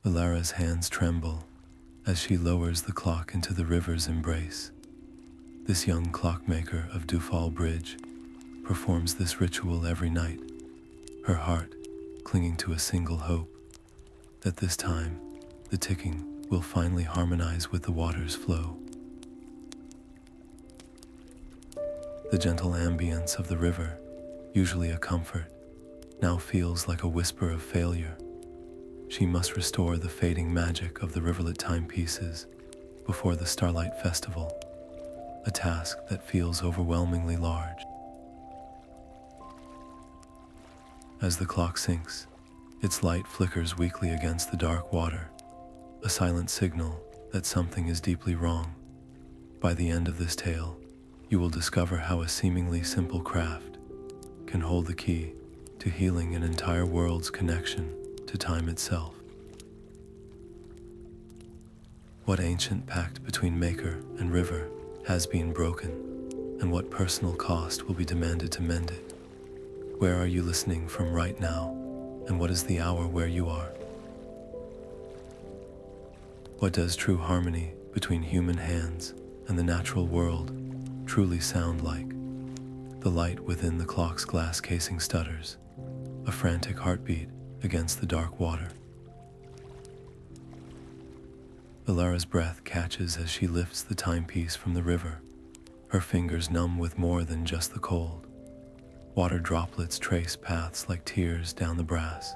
Elara's hands tremble as she lowers the clock into the river's embrace. This young clockmaker of Dewfall Bridge performs this ritual every night, her heart clinging to a single hope that this time the ticking will finally harmonize with the water's flow. The gentle ambience of the river, usually a comfort, now feels like a whisper of failure. She must restore the fading magic of the Riverlit Timepieces before the Starlight Festival, a task that feels overwhelmingly large. As the clock sinks, its light flickers weakly against the dark water, a silent signal that something is deeply wrong. By the end of this tale, you will discover how a seemingly simple craft can hold the key to healing an entire world's connection to time itself. What ancient pact between maker and river has been broken, and what personal cost will be demanded to mend it? Where are you listening from right now, and what is the hour where you are? What does true harmony between human hands and the natural world truly sound like? The light within the clock's glass casing stutters, a frantic heartbeat against the dark water. Elara's breath catches as she lifts the timepiece from the river, her fingers numb with more than just the cold. Water droplets trace paths like tears down the brass,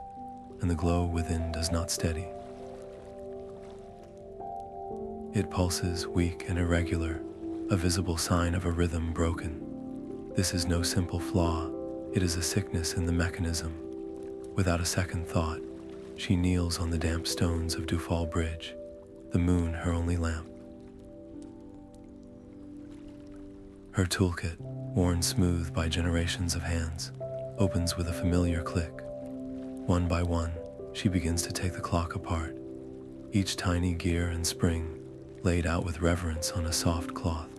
and the glow within does not steady. It pulses weak and irregular, a visible sign of a rhythm broken. This is no simple flaw, it is a sickness in the mechanism. Without a second thought, she kneels on the damp stones of Dewfall Bridge, the moon her only lamp. Her toolkit, worn smooth by generations of hands, opens with a familiar click. One by one, she begins to take the clock apart, each tiny gear and spring laid out with reverence on a soft cloth.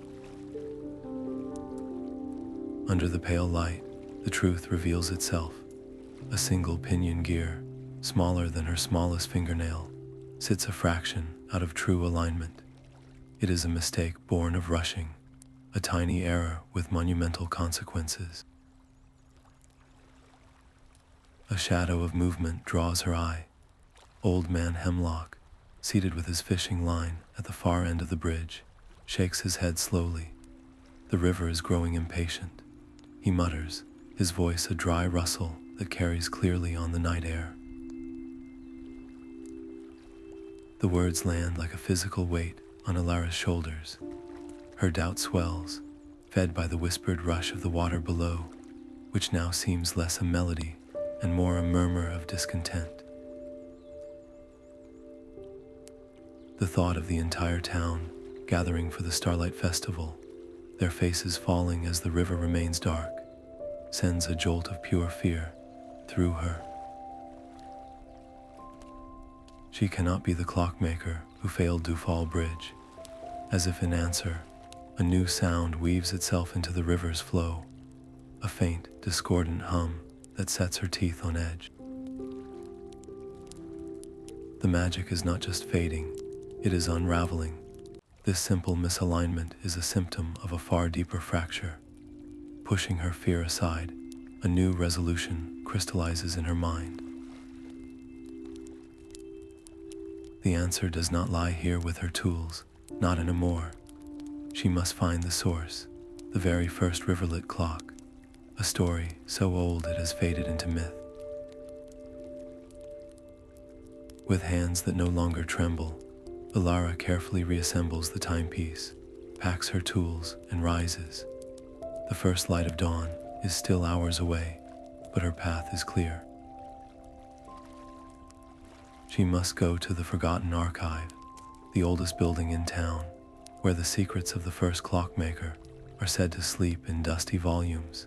Under the pale light, the truth reveals itself. A single pinion gear, smaller than her smallest fingernail, sits a fraction out of true alignment. It is a mistake born of rushing, a tiny error with monumental consequences. A shadow of movement draws her eye. Old man Hemlock, seated with his fishing line at the far end of the bridge, shakes his head slowly. The river is growing impatient. He mutters, his voice a dry rustle that carries clearly on the night air. The words land like a physical weight on Elara's shoulders. Her doubt swells, fed by the whispered rush of the water below, which now seems less a melody and more a murmur of discontent. The thought of the entire town gathering for the Starlight Festival, their faces falling as the river remains dark, sends a jolt of pure fear through her. She cannot be the clockmaker who failed Dewfall Bridge. As if in answer, a new sound weaves itself into the river's flow, a faint, discordant hum that sets her teeth on edge. The magic is not just fading, it is unraveling. This simple misalignment is a symptom of a far deeper fracture. Pushing her fear aside, a new resolution crystallizes in her mind. The answer does not lie here with her tools, not anymore. She must find the source, the very first Riverlit clock, a story so old it has faded into myth. With hands that no longer tremble, Elara carefully reassembles the timepiece, packs her tools, and rises. The first light of dawn is still hours away, but her path is clear. She must go to the Forgotten Archive, the oldest building in town, where the secrets of the first clockmaker are said to sleep in dusty volumes.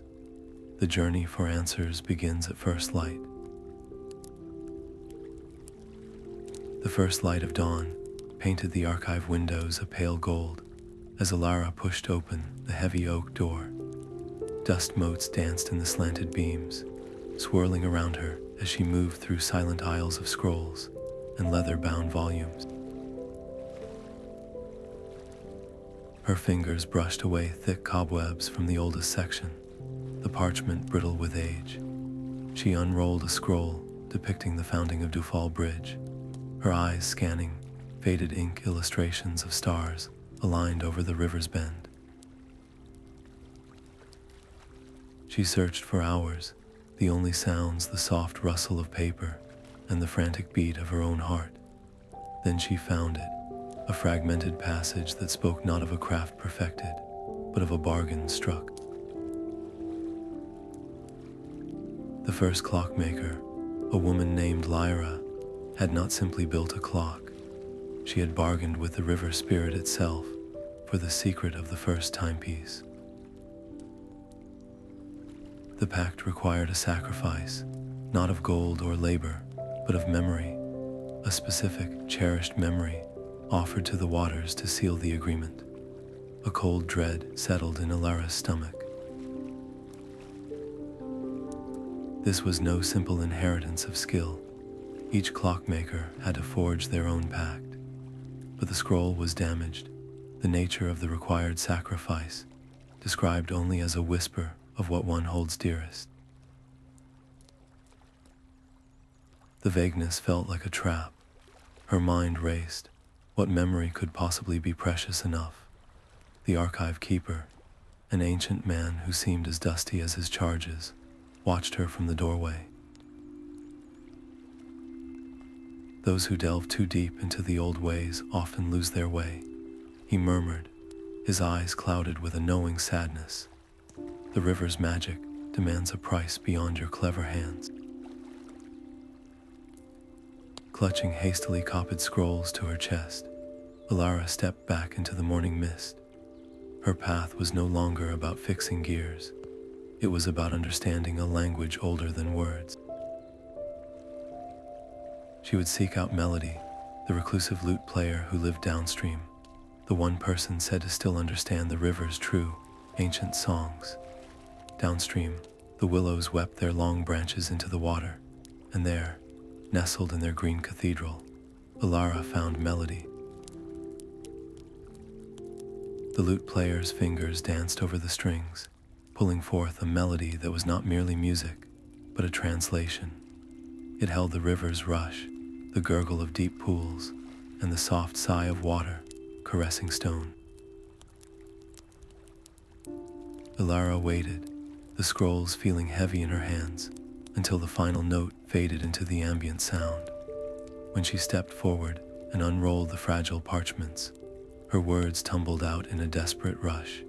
The journey for answers begins at first light. The first light of dawn painted the archive windows a pale gold as Elara pushed open the heavy oak door. Dust motes danced in the slanted beams, swirling around her as she moved through silent aisles of scrolls. and leather-bound volumes. Her fingers brushed away thick cobwebs from the oldest section, the parchment brittle with age. She unrolled a scroll depicting the founding of Dewfall Bridge, her eyes scanning faded ink illustrations of stars aligned over the river's bend. She searched for hours, the only sounds the soft rustle of paper and the frantic beat of her own heart. Then she found it, a fragmented passage that spoke not of a craft perfected, but of a bargain struck. The first clockmaker, a woman named Elara, had not simply built a clock. She had bargained with the river spirit itself for the secret of the first timepiece. The pact required a sacrifice, not of gold or labor, but of memory, a specific, cherished memory offered to the waters to seal the agreement. A cold dread settled in Elara's stomach. This was no simple inheritance of skill. Each clockmaker had to forge their own pact. But the scroll was damaged, the nature of the required sacrifice, described only as a whisper of what one holds dearest. The vagueness felt like a trap. Her mind raced. What memory could possibly be precious enough? The archive keeper, an ancient man who seemed as dusty as his charges, watched her from the doorway. Those who delve too deep into the old ways often lose their way, he murmured, his eyes clouded with a knowing sadness. The river's magic demands a price beyond your clever hands. Clutching hastily copied scrolls to her chest, Elara stepped back into the morning mist. Her path was no longer about fixing gears. It was about understanding a language older than words. She would seek out Melody, the reclusive lute player who lived downstream, the one person said to still understand the river's true, ancient songs. Downstream, the willows wept their long branches into the water, and there, nestled in their green cathedral, Elara found Melody. The lute player's fingers danced over the strings, pulling forth a melody that was not merely music, but a translation. It held the river's rush, the gurgle of deep pools, and the soft sigh of water caressing stone. Elara waited, the scrolls feeling heavy in her hands, until the final note faded into the ambient sound. When she stepped forward and unrolled the fragile parchments, her words tumbled out in a desperate rush,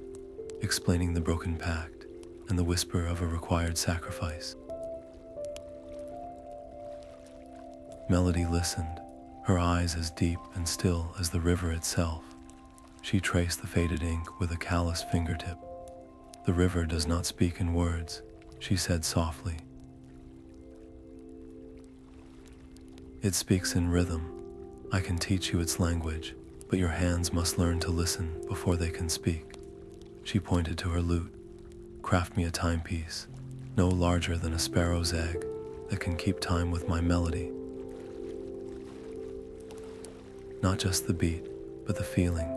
explaining the broken pact and the whisper of a required sacrifice. Melody listened, her eyes as deep and still as the river itself. She traced the faded ink with a callous fingertip. "The river does not speak in words," she said softly. "It speaks in rhythm. I can teach you its language, but your hands must learn to listen before they can speak." She pointed to her lute. "Craft me a timepiece, no larger than a sparrow's egg, that can keep time with my melody." Not just the beat, but the feeling.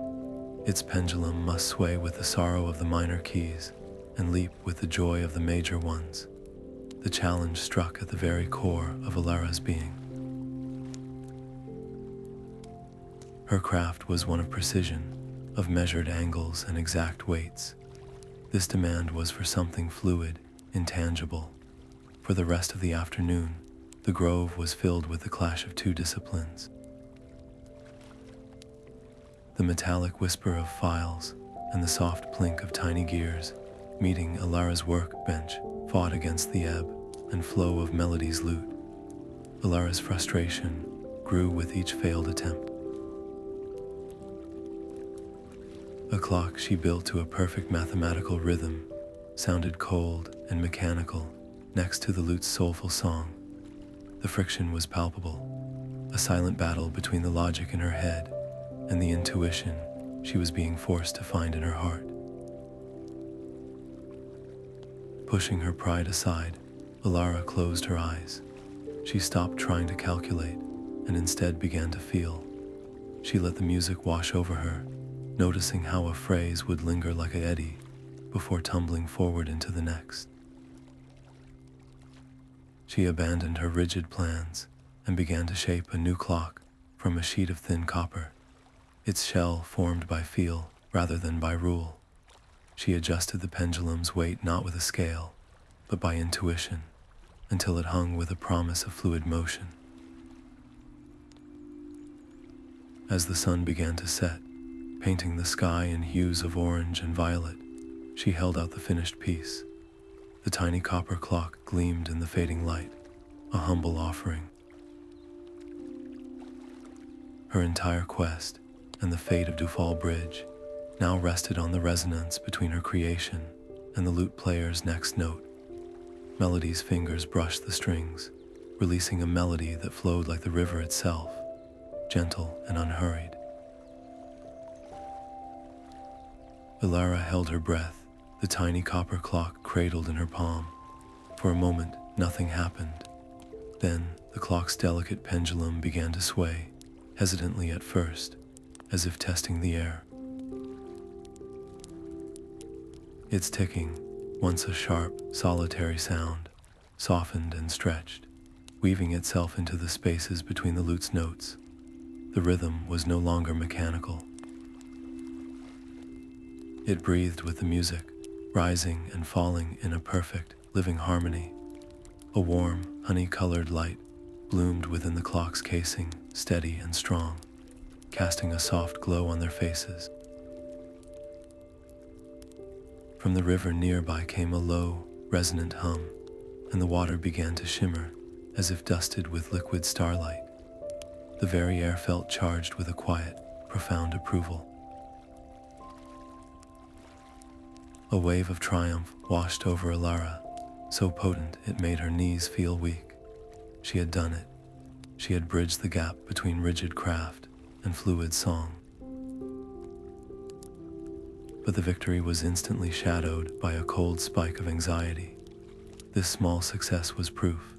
Its pendulum must sway with the sorrow of the minor keys and leap with the joy of the major ones. The challenge struck at the very core of Elara's being. Her craft was one of precision, of measured angles and exact weights. This demand was for something fluid, intangible. For the rest of the afternoon, the grove was filled with the clash of two disciplines. The metallic whisper of files and the soft plink of tiny gears, meeting Elara's workbench, fought against the ebb and flow of Melody's lute. Elara's frustration grew with each failed attempt. A clock she built to a perfect mathematical rhythm sounded cold and mechanical next to the lute's soulful song. The friction was palpable, a silent battle between the logic in her head and the intuition she was being forced to find in her heart. Pushing her pride aside, Elara closed her eyes. She stopped trying to calculate and instead began to feel. She let the music wash over her, noticing how a phrase would linger like an eddy before tumbling forward into the next. She abandoned her rigid plans and began to shape a new clock from a sheet of thin copper, its shell formed by feel rather than by rule. She adjusted the pendulum's weight not with a scale, but by intuition, until it hung with a promise of fluid motion. As the sun began to set, painting the sky in hues of orange and violet, she held out the finished piece. The tiny copper clock gleamed in the fading light, a humble offering. Her entire quest and the fate of Dewfall Bridge now rested on the resonance between her creation and the lute player's next note. Melody's fingers brushed the strings, releasing a melody that flowed like the river itself, gentle and unhurried. Elara held her breath, the tiny copper clock cradled in her palm. For a moment, nothing happened. Then, the clock's delicate pendulum began to sway, hesitantly at first, as if testing the air. Its ticking, once a sharp, solitary sound, softened and stretched, weaving itself into the spaces between the lute's notes. The rhythm was no longer mechanical. It breathed with the music, rising and falling in a perfect, living harmony. A warm, honey-colored light bloomed within the clock's casing, steady and strong, casting a soft glow on their faces. From the river nearby came a low, resonant hum, and the water began to shimmer, as if dusted with liquid starlight. The very air felt charged with a quiet, profound approval. A wave of triumph washed over Elara, so potent it made her knees feel weak. She had done it. She had bridged the gap between rigid craft and fluid song. But the victory was instantly shadowed by a cold spike of anxiety. This small success was proof.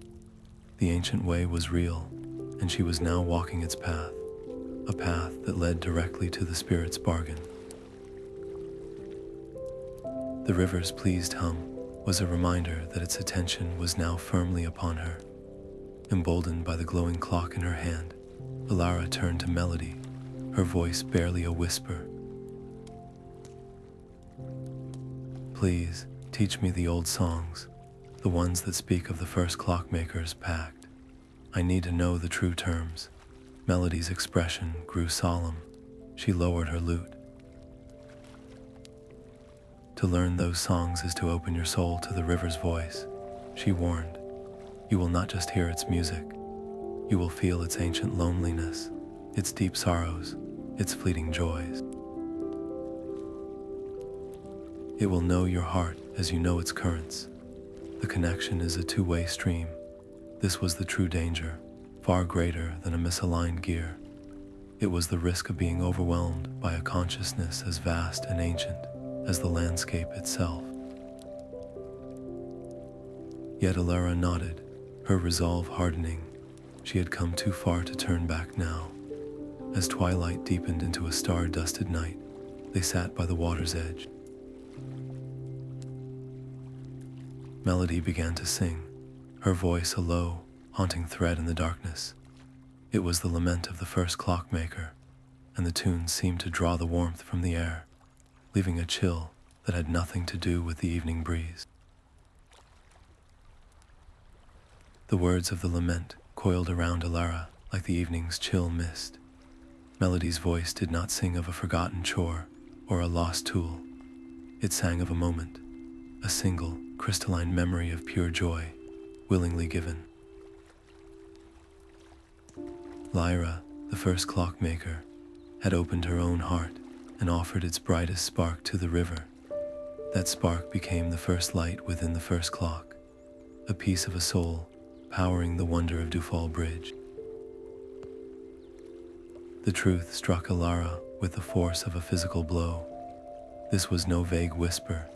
The ancient way was real, and she was now walking its path, a path that led directly to the spirit's bargain. The river's pleased hum was a reminder that its attention was now firmly upon her. Emboldened by the glowing clock in her hand, Elara turned to melody, her voice barely a whisper. Please, teach me the old songs, the ones that speak of the first clockmaker's pact. I need to know the true terms. Melody's expression grew solemn. She lowered her lute. To learn those songs is to open your soul to the river's voice, she warned. You will not just hear its music. You will feel its ancient loneliness, its deep sorrows, its fleeting joys. It will know your heart as you know its currents. The connection is a two-way stream. This was the true danger, far greater than a misaligned gear. It was the risk of being overwhelmed by a consciousness as vast and ancient as the landscape itself. Yet Elara nodded, her resolve hardening. She had come too far to turn back now. As twilight deepened into a star-dusted night, they sat by the water's edge. Melody began to sing, her voice a low, haunting thread in the darkness. It was the lament of the first clockmaker, and the tune seemed to draw the warmth from the air, leaving a chill that had nothing to do with the evening breeze. The words of the lament coiled around Elara like the evening's chill mist. Melody's voice did not sing of a forgotten chore or a lost tool. It sang of a moment, a single, crystalline memory of pure joy, willingly given. Lyra, the first clockmaker, had opened her own heart and offered its brightest spark to the river. That spark became the first light within the first clock, a piece of a soul powering the wonder of Dewfall Bridge. The truth struck Elara with the force of a physical blow. This was no vague whisper.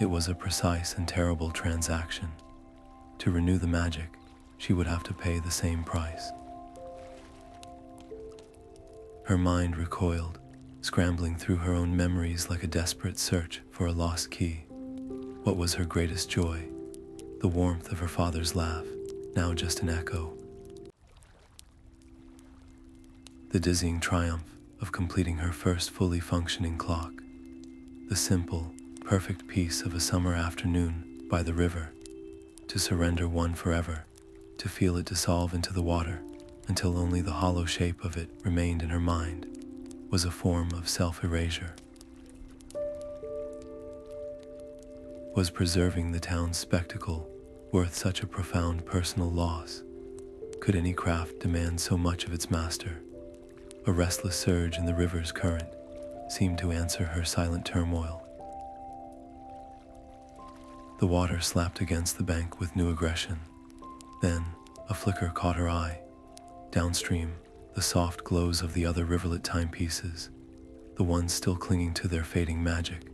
It was a precise and terrible transaction. To renew the magic, she would have to pay the same price. Her mind recoiled, scrambling through her own memories like a desperate search for a lost key. What was her greatest joy? The warmth of her father's laugh, now just an echo. The dizzying triumph of completing her first fully functioning clock. The simple, perfect peace of a summer afternoon by the river. To surrender one forever, to feel it dissolve into the water until only the hollow shape of it remained in her mind, was a form of self-erasure. Was preserving the town's spectacle worth such a profound personal loss? Could any craft demand so much of its master? A restless surge in the river's current seemed to answer her silent turmoil. The water slapped against the bank with new aggression. Then, a flicker caught her eye. Downstream, the soft glows of the other Riverlit Timepieces, the ones still clinging to their fading magic,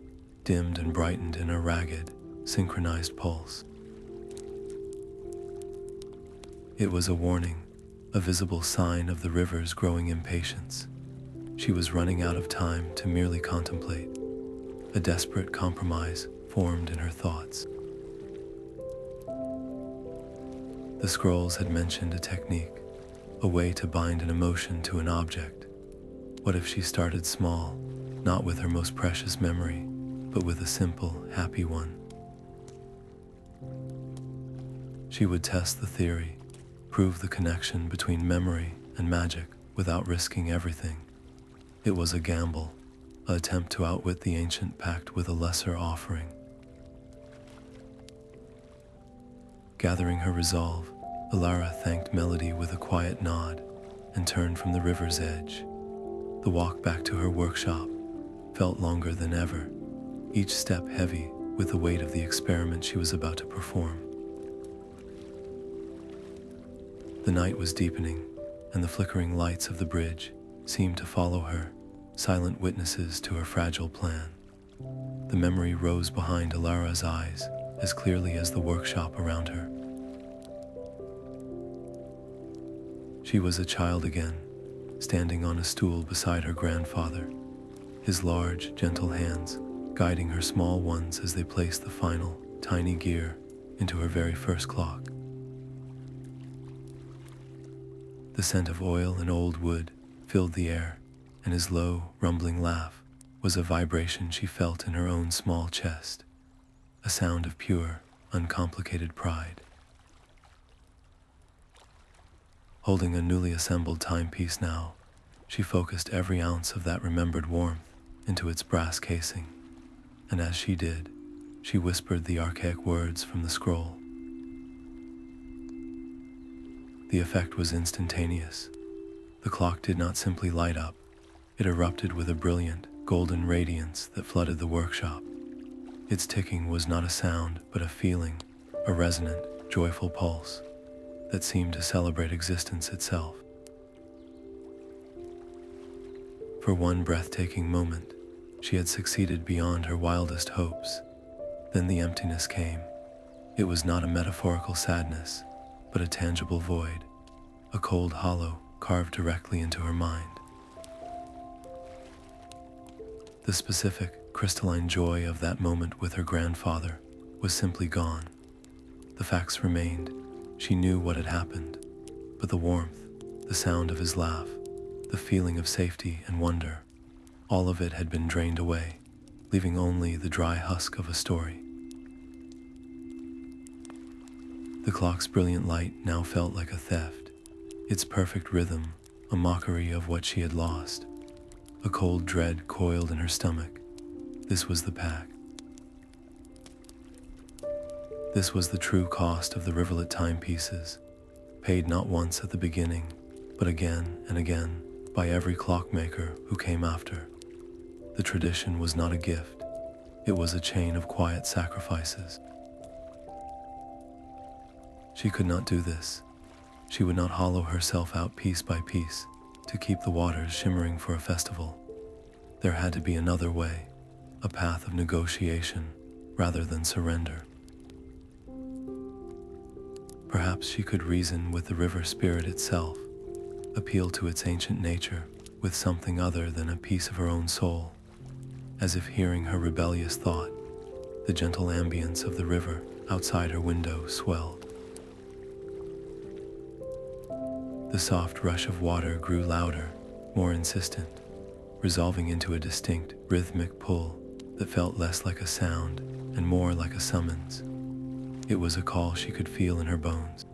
dimmed and brightened in a ragged, synchronized pulse. It was a warning, a visible sign of the river's growing impatience. She was running out of time to merely contemplate. A desperate compromise formed in her thoughts. The scrolls had mentioned a technique, a way to bind an emotion to an object. What if she started small, not with her most precious memory, but with a simple, happy one? She would test the theory, prove the connection between memory and magic without risking everything. It was a gamble, an attempt to outwit the ancient Pact with a lesser offering. Gathering her resolve, Elara thanked Melody with a quiet nod and turned from the river's edge. The walk back to her workshop felt longer than ever, each step heavy with the weight of the experiment she was about to perform. The night was deepening, and the flickering lights of the bridge seemed to follow her, silent witnesses to her fragile plan. The memory rose behind Elara's eyes as clearly as the workshop around her. She was a child again, standing on a stool beside her grandfather, his large, gentle hands guiding her small ones as they placed the final, tiny gear into her very first clock. The scent of oil and old wood filled the air, and his low, rumbling laugh was a vibration she felt in her own small chest, a sound of pure, uncomplicated pride. Holding a newly assembled timepiece now, she focused every ounce of that remembered warmth into its brass casing, and as she did, she whispered the archaic words from the scroll. The effect was instantaneous. The clock did not simply light up, it erupted with a brilliant, golden radiance that flooded the workshop. Its ticking was not a sound, but a feeling, a resonant, joyful pulse that seemed to celebrate existence itself. For one breathtaking moment, she had succeeded beyond her wildest hopes. Then the emptiness came. It was not a metaphorical sadness, but a tangible void, a cold hollow carved directly into her mind. The specific, crystalline joy of that moment with her grandfather was simply gone. The facts remained. She knew what had happened, but the warmth, the sound of his laugh, the feeling of safety and wonder, all of it had been drained away, leaving only the dry husk of a story. The clock's brilliant light now felt like a theft, its perfect rhythm a mockery of what she had lost. A cold dread coiled in her stomach. This was the Pact. This was the true cost of the Riverlit Timepieces, paid not once at the beginning, but again and again by every clockmaker who came after. The tradition was not a gift, it was a chain of quiet sacrifices. She could not do this. She would not hollow herself out piece by piece to keep the waters shimmering for a festival. There had to be another way, a path of negotiation rather than surrender. Perhaps she could reason with the river spirit itself, appeal to its ancient nature, with something other than a piece of her own soul, as if hearing her rebellious thought. The gentle ambience of the river outside her window swelled. The soft rush of water grew louder, more insistent, resolving into a distinct, rhythmic pull that felt less like a sound and more like a summons. It was a call she could feel in her bones.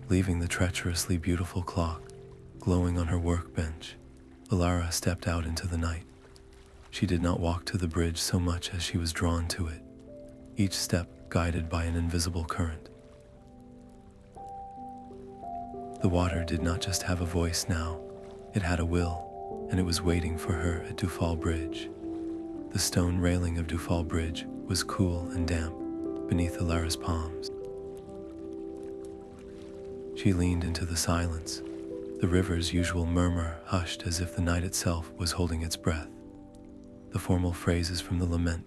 Leaving the treacherously beautiful clock glowing on her workbench, Elara stepped out into the night. She did not walk to the bridge so much as she was drawn to it, each step guided by an invisible current. The water did not just have a voice now, it had a will, and it was waiting for her at Dewfall Bridge. The stone railing of Dewfall Bridge was cool and damp beneath Elara's palms. She leaned into the silence, the river's usual murmur hushed as if the night itself was holding its breath. The formal phrases from the Lament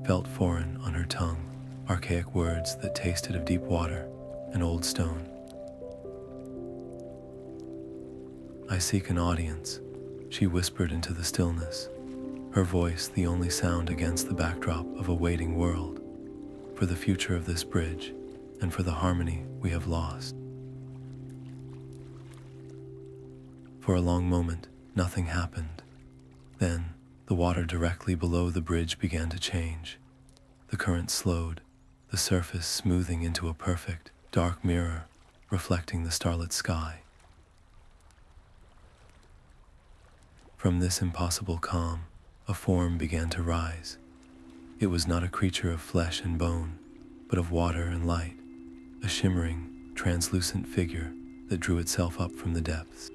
felt foreign on her tongue, archaic words that tasted of deep water and old stone. "I seek an audience," she whispered into the stillness, her voice the only sound against the backdrop of a waiting world, "for the future of this bridge and for the harmony we have lost." For a long moment, nothing happened. Then, the water directly below the bridge began to change. The current slowed, the surface smoothing into a perfect, dark mirror, reflecting the starlit sky. From this impossible calm, a form began to rise. It was not a creature of flesh and bone, but of water and light, a shimmering, translucent figure that drew itself up from the depths.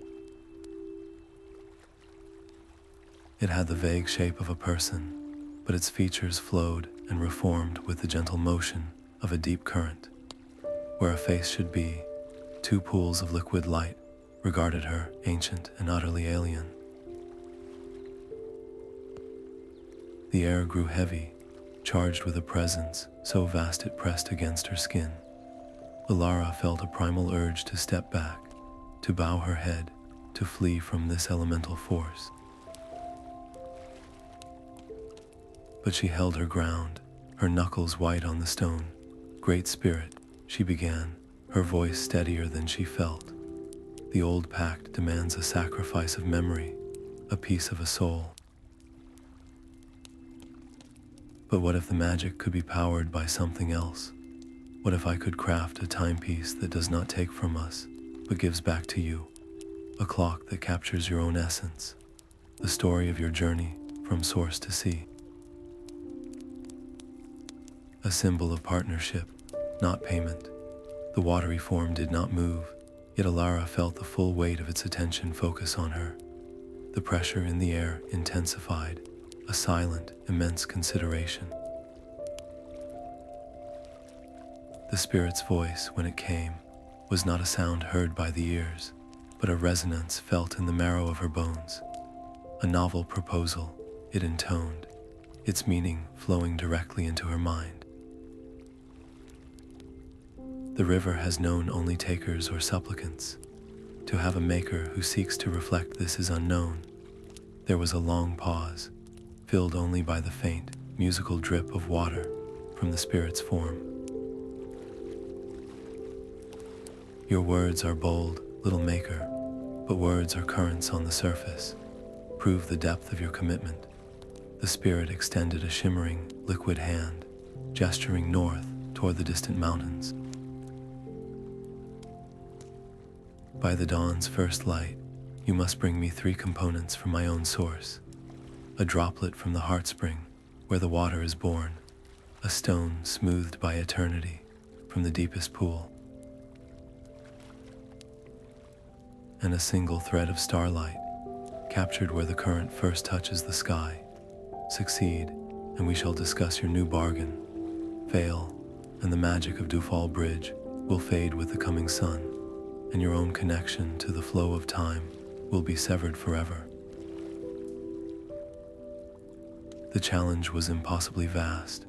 It had the vague shape of a person, but its features flowed and reformed with the gentle motion of a deep current. Where a face should be, two pools of liquid light regarded her, ancient and utterly alien. The air grew heavy, charged with a presence so vast it pressed against her skin. Elara felt a primal urge to step back, to bow her head, to flee from this elemental force. But she held her ground, her knuckles white on the stone. "Great Spirit," she began, her voice steadier than she felt. "The old Pact demands a sacrifice of memory, a piece of a soul. But what if the magic could be powered by something else? What if I could craft a timepiece that does not take from us, but gives back to you? A clock that captures your own essence, the story of your journey from source to sea. A symbol of partnership, not payment." The watery form did not move, yet Elara felt the full weight of its attention focus on her. The pressure in the air intensified, a silent, immense consideration. The spirit's voice, when it came, was not a sound heard by the ears, but a resonance felt in the marrow of her bones. A novel proposal, it intoned, its meaning flowing directly into her mind. The river has known only takers or supplicants. To have a maker who seeks to reflect this is unknown. There was a long pause, filled only by the faint, musical drip of water from the spirit's form. "Your words are bold, little maker, but words are currents on the surface. Prove the depth of your commitment." The spirit extended a shimmering, liquid hand, gesturing north toward the distant mountains. "By the dawn's first light, you must bring me 3 components from my own source. A droplet from the heartspring, where the water is born, a stone smoothed by eternity from the deepest pool, and a single thread of starlight, captured where the current first touches the sky. Succeed, and we shall discuss your new bargain. Fail, and the magic of Dewfall Bridge will fade with the coming sun, and your own connection to the flow of time will be severed forever." The challenge was impossibly vast,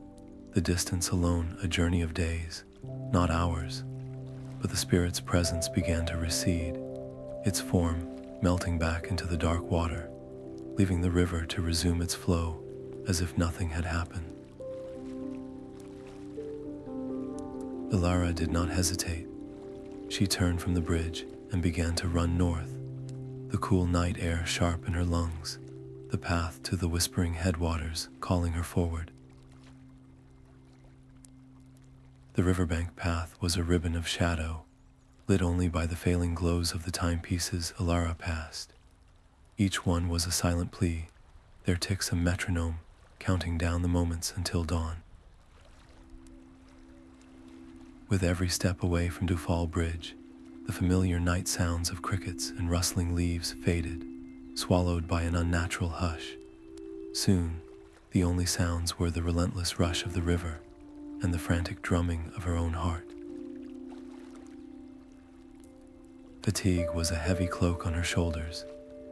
the distance alone a journey of days, not hours, but the spirit's presence began to recede, its form melting back into the dark water, leaving the river to resume its flow as if nothing had happened. Elara did not hesitate. She turned from the bridge and began to run north, the cool night air sharp in her lungs, the path to the whispering headwaters calling her forward. The riverbank path was a ribbon of shadow, lit only by the failing glows of the timepieces Elara passed. Each one was a silent plea, their ticks a metronome, counting down the moments until dawn. With every step away from Dewfall Bridge, the familiar night sounds of crickets and rustling leaves faded, swallowed by an unnatural hush. Soon, the only sounds were the relentless rush of the river and the frantic drumming of her own heart. Fatigue was a heavy cloak on her shoulders,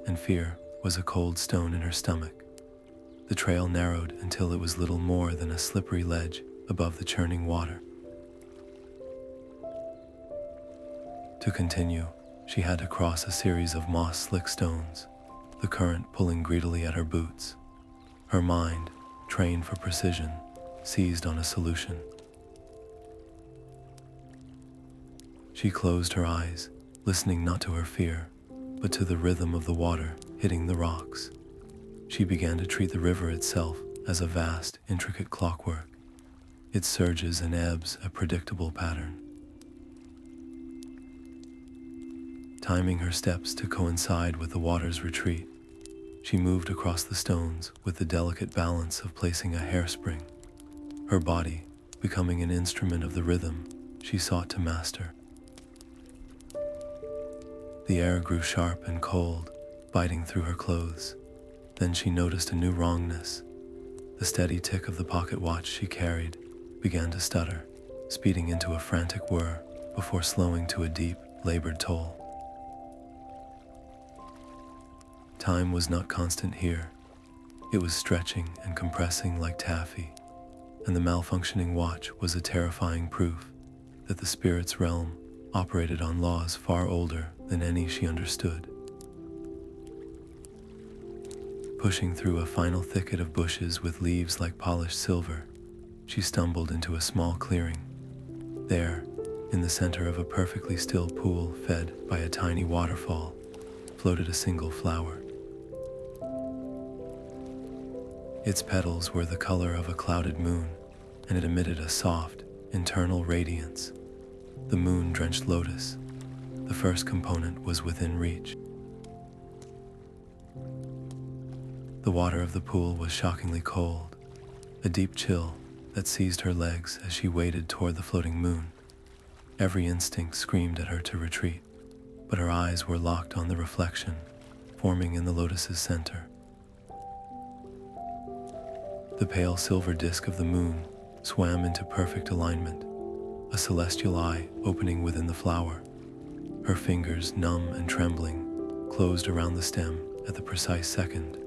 and fear was a cold stone in her stomach. The trail narrowed until it was little more than a slippery ledge above the churning water. To continue, she had to cross a series of moss-slick stones, the current pulling greedily at her boots. Her mind, trained for precision, seized on a solution. She closed her eyes, listening not to her fear, but to the rhythm of the water hitting the rocks. She began to treat the river itself as a vast, intricate clockwork, its surges and ebbs a predictable pattern. Timing her steps to coincide with the water's retreat, she moved across the stones with the delicate balance of placing a hairspring, her body becoming an instrument of the rhythm she sought to master. The air grew sharp and cold, biting through her clothes. Then she noticed a new wrongness. The steady tick of the pocket watch she carried began to stutter, speeding into a frantic whir before slowing to a deep, labored toll. Time was not constant here. It was stretching and compressing like taffy, and the malfunctioning watch was a terrifying proof that the spirit's realm operated on laws far older than any she understood. Pushing through a final thicket of bushes with leaves like polished silver, she stumbled into a small clearing. There, in the center of a perfectly still pool fed by a tiny waterfall, floated a single flower. Its petals were the color of a clouded moon, and it emitted a soft, internal radiance. The Moon-Drenched Lotus. The first component was within reach. The water of the pool was shockingly cold, a deep chill that seized her legs as she waded toward the floating moon. Every instinct screamed at her to retreat, but her eyes were locked on the reflection, forming in the lotus's center. The pale silver disk of the moon swam into perfect alignment, a celestial eye opening within the flower. Her fingers, numb and trembling, closed around the stem at the precise second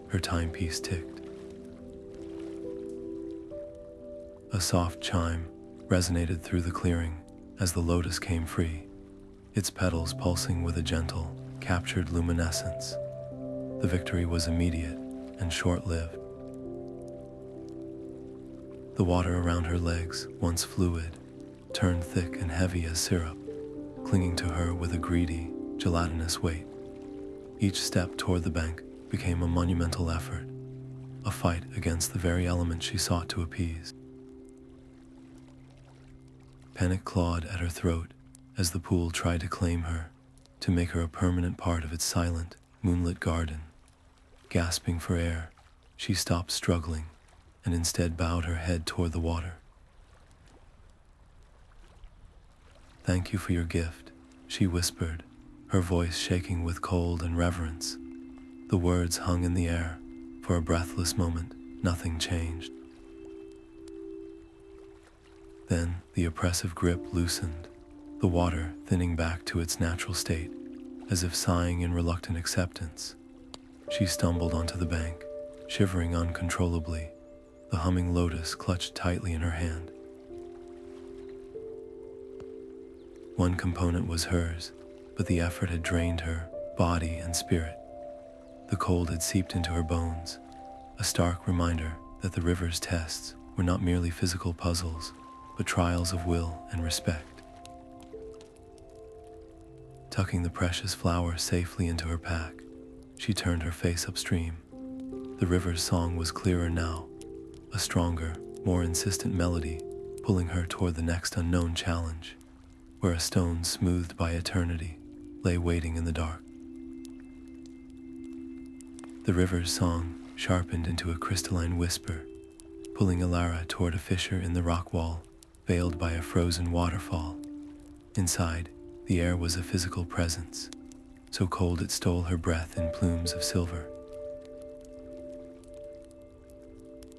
her timepiece ticked. A soft chime resonated through the clearing as the lotus came free, its petals pulsing with a gentle, captured luminescence. The victory was immediate and short-lived. The water around her legs, once fluid, turned thick and heavy as syrup, clinging to her with a greedy, gelatinous weight. Each step toward the bank became a monumental effort, a fight against the very element she sought to appease. Panic clawed at her throat as the pool tried to claim her, to make her a permanent part of its silent, moonlit garden. Gasping for air, she stopped struggling and instead bowed her head toward the water. "Thank you for your gift," she whispered, her voice shaking with cold and reverence. The words hung in the air. For a breathless moment, nothing changed. Then the oppressive grip loosened, the water thinning back to its natural state, as if sighing in reluctant acceptance. She stumbled onto the bank, shivering uncontrollably, the humming lotus clutched tightly in her hand. One component was hers, but the effort had drained her body and spirit. The cold had seeped into her bones, a stark reminder that the river's tests were not merely physical puzzles, but trials of will and respect. Tucking the precious flower safely into her pack, she turned her face upstream. The river's song was clearer now, a stronger, more insistent melody pulling her toward the next unknown challenge, where a stone smoothed by eternity lay waiting in the dark. The river's song sharpened into a crystalline whisper, pulling Elara toward a fissure in the rock wall, veiled by a frozen waterfall. Inside, the air was a physical presence, so cold it stole her breath in plumes of silver.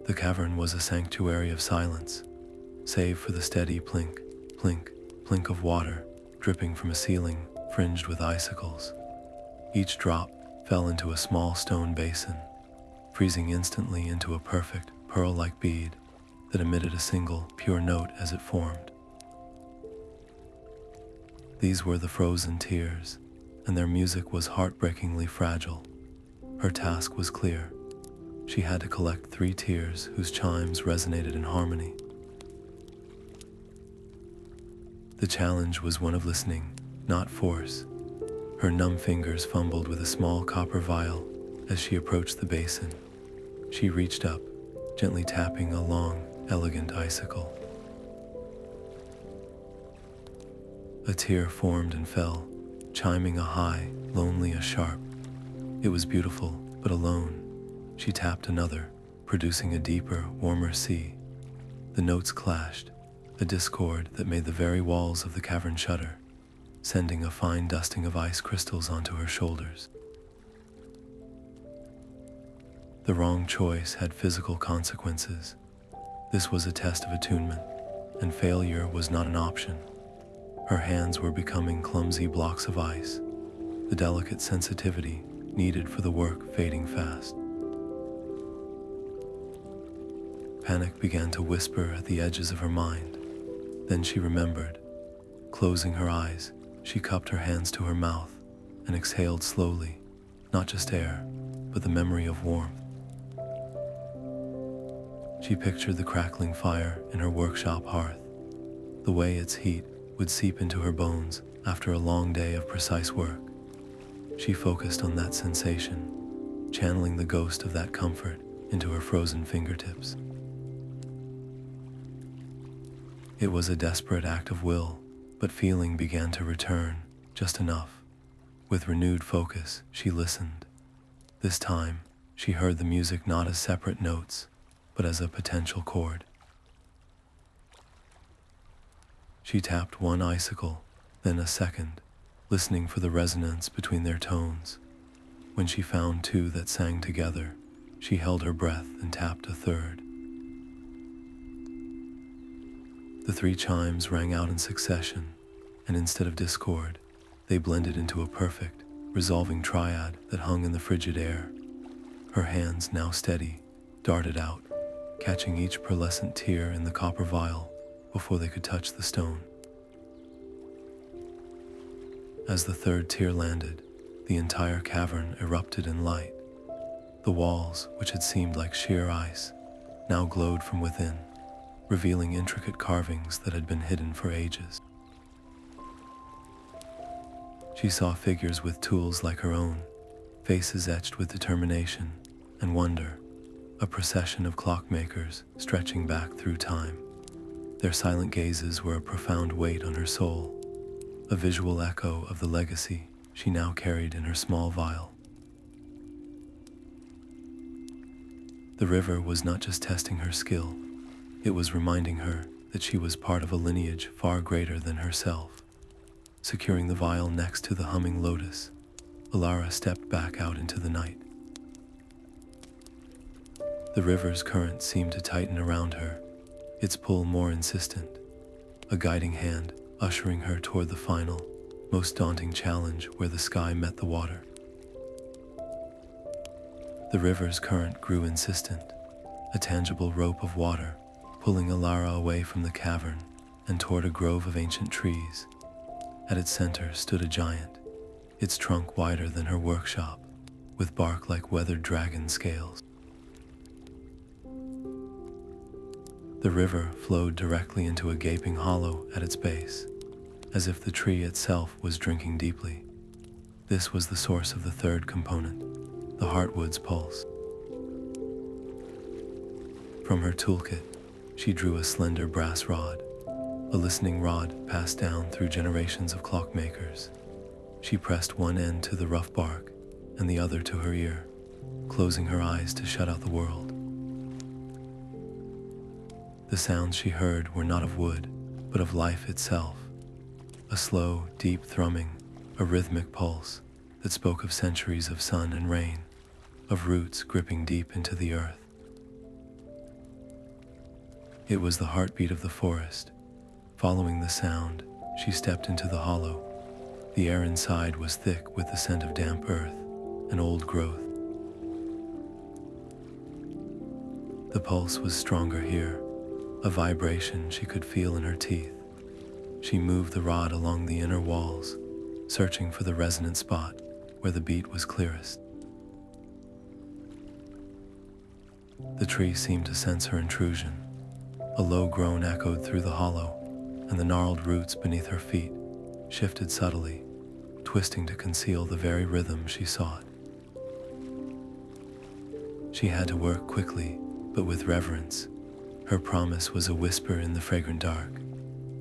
The cavern was a sanctuary of silence, save for the steady plink, plink, plink of water dripping from a ceiling fringed with icicles. Each drop fell into a small stone basin, freezing instantly into a perfect, pearl-like bead that emitted a single, pure note as it formed. These were the frozen tears, and their music was heartbreakingly fragile. Her task was clear. She had to collect 3 tears whose chimes resonated in harmony. The challenge was one of listening, not force. Her numb fingers fumbled with a small copper vial as she approached the basin. She reached up, gently tapping a long, elegant icicle. A tear formed and fell, chiming a high, lonely a sharp. It was beautiful, but alone. She tapped another, producing a deeper, warmer sea. The notes clashed, a discord that made the very walls of the cavern shudder, sending a fine dusting of ice crystals onto her shoulders. The wrong choice had physical consequences. This was a test of attunement, and failure was not an option. Her hands were becoming clumsy blocks of ice, the delicate sensitivity needed for the work fading fast. Panic began to whisper at the edges of her mind. Then she remembered. Closing her eyes, she cupped her hands to her mouth and exhaled slowly, not just air, but the memory of warmth. She pictured the crackling fire in her workshop hearth, the way its heat would seep into her bones after a long day of precise work. She focused on that sensation, channeling the ghost of that comfort into her frozen fingertips. It was a desperate act of will, but feeling began to return, just enough. With renewed focus, she listened. This time, she heard the music not as separate notes, but as a potential chord. She tapped one icicle, then a second, listening for the resonance between their tones. When she found 2 that sang together, she held her breath and tapped a third. The 3 chimes rang out in succession, and instead of discord, they blended into a perfect, resolving triad that hung in the frigid air. Her hands, now steady, darted out, catching each pearlescent tear in the copper vial before they could touch the stone. As the 3rd tear landed, the entire cavern erupted in light. The walls, which had seemed like sheer ice, now glowed from within, revealing intricate carvings that had been hidden for ages. She saw figures with tools like her own, faces etched with determination and wonder, a procession of clockmakers stretching back through time. Their silent gazes were a profound weight on her soul, a visual echo of the legacy she now carried in her small vial. The river was not just testing her skill, it was reminding her that she was part of a lineage far greater than herself. Securing the vial next to the humming lotus, Elara stepped back out into the night. The river's current seemed to tighten around her, its pull more insistent, a guiding hand ushering her toward the final, most daunting challenge where the sky met the water. The river's current grew insistent, a tangible rope of water, pulling Elara away from the cavern and toward a grove of ancient trees. At its center stood a giant, its trunk wider than her workshop, with bark like weathered dragon scales. The river flowed directly into a gaping hollow at its base, as if the tree itself was drinking deeply. This was the source of the third component, the Heartwood's pulse. From her toolkit, she drew a slender brass rod, a listening rod passed down through generations of clockmakers. She pressed one end to the rough bark and the other to her ear, closing her eyes to shut out the world. The sounds she heard were not of wood, but of life itself, a slow, deep thrumming, a rhythmic pulse that spoke of centuries of sun and rain, of roots gripping deep into the earth. It was the heartbeat of the forest. Following the sound, she stepped into the hollow. The air inside was thick with the scent of damp earth and old growth. The pulse was stronger here, a vibration she could feel in her teeth. She moved the rod along the inner walls, searching for the resonant spot where the beat was clearest. The tree seemed to sense her intrusion. A low groan echoed through the hollow, and the gnarled roots beneath her feet shifted subtly, twisting to conceal the very rhythm she sought. She had to work quickly, but with reverence. Her promise was a whisper in the fragrant dark.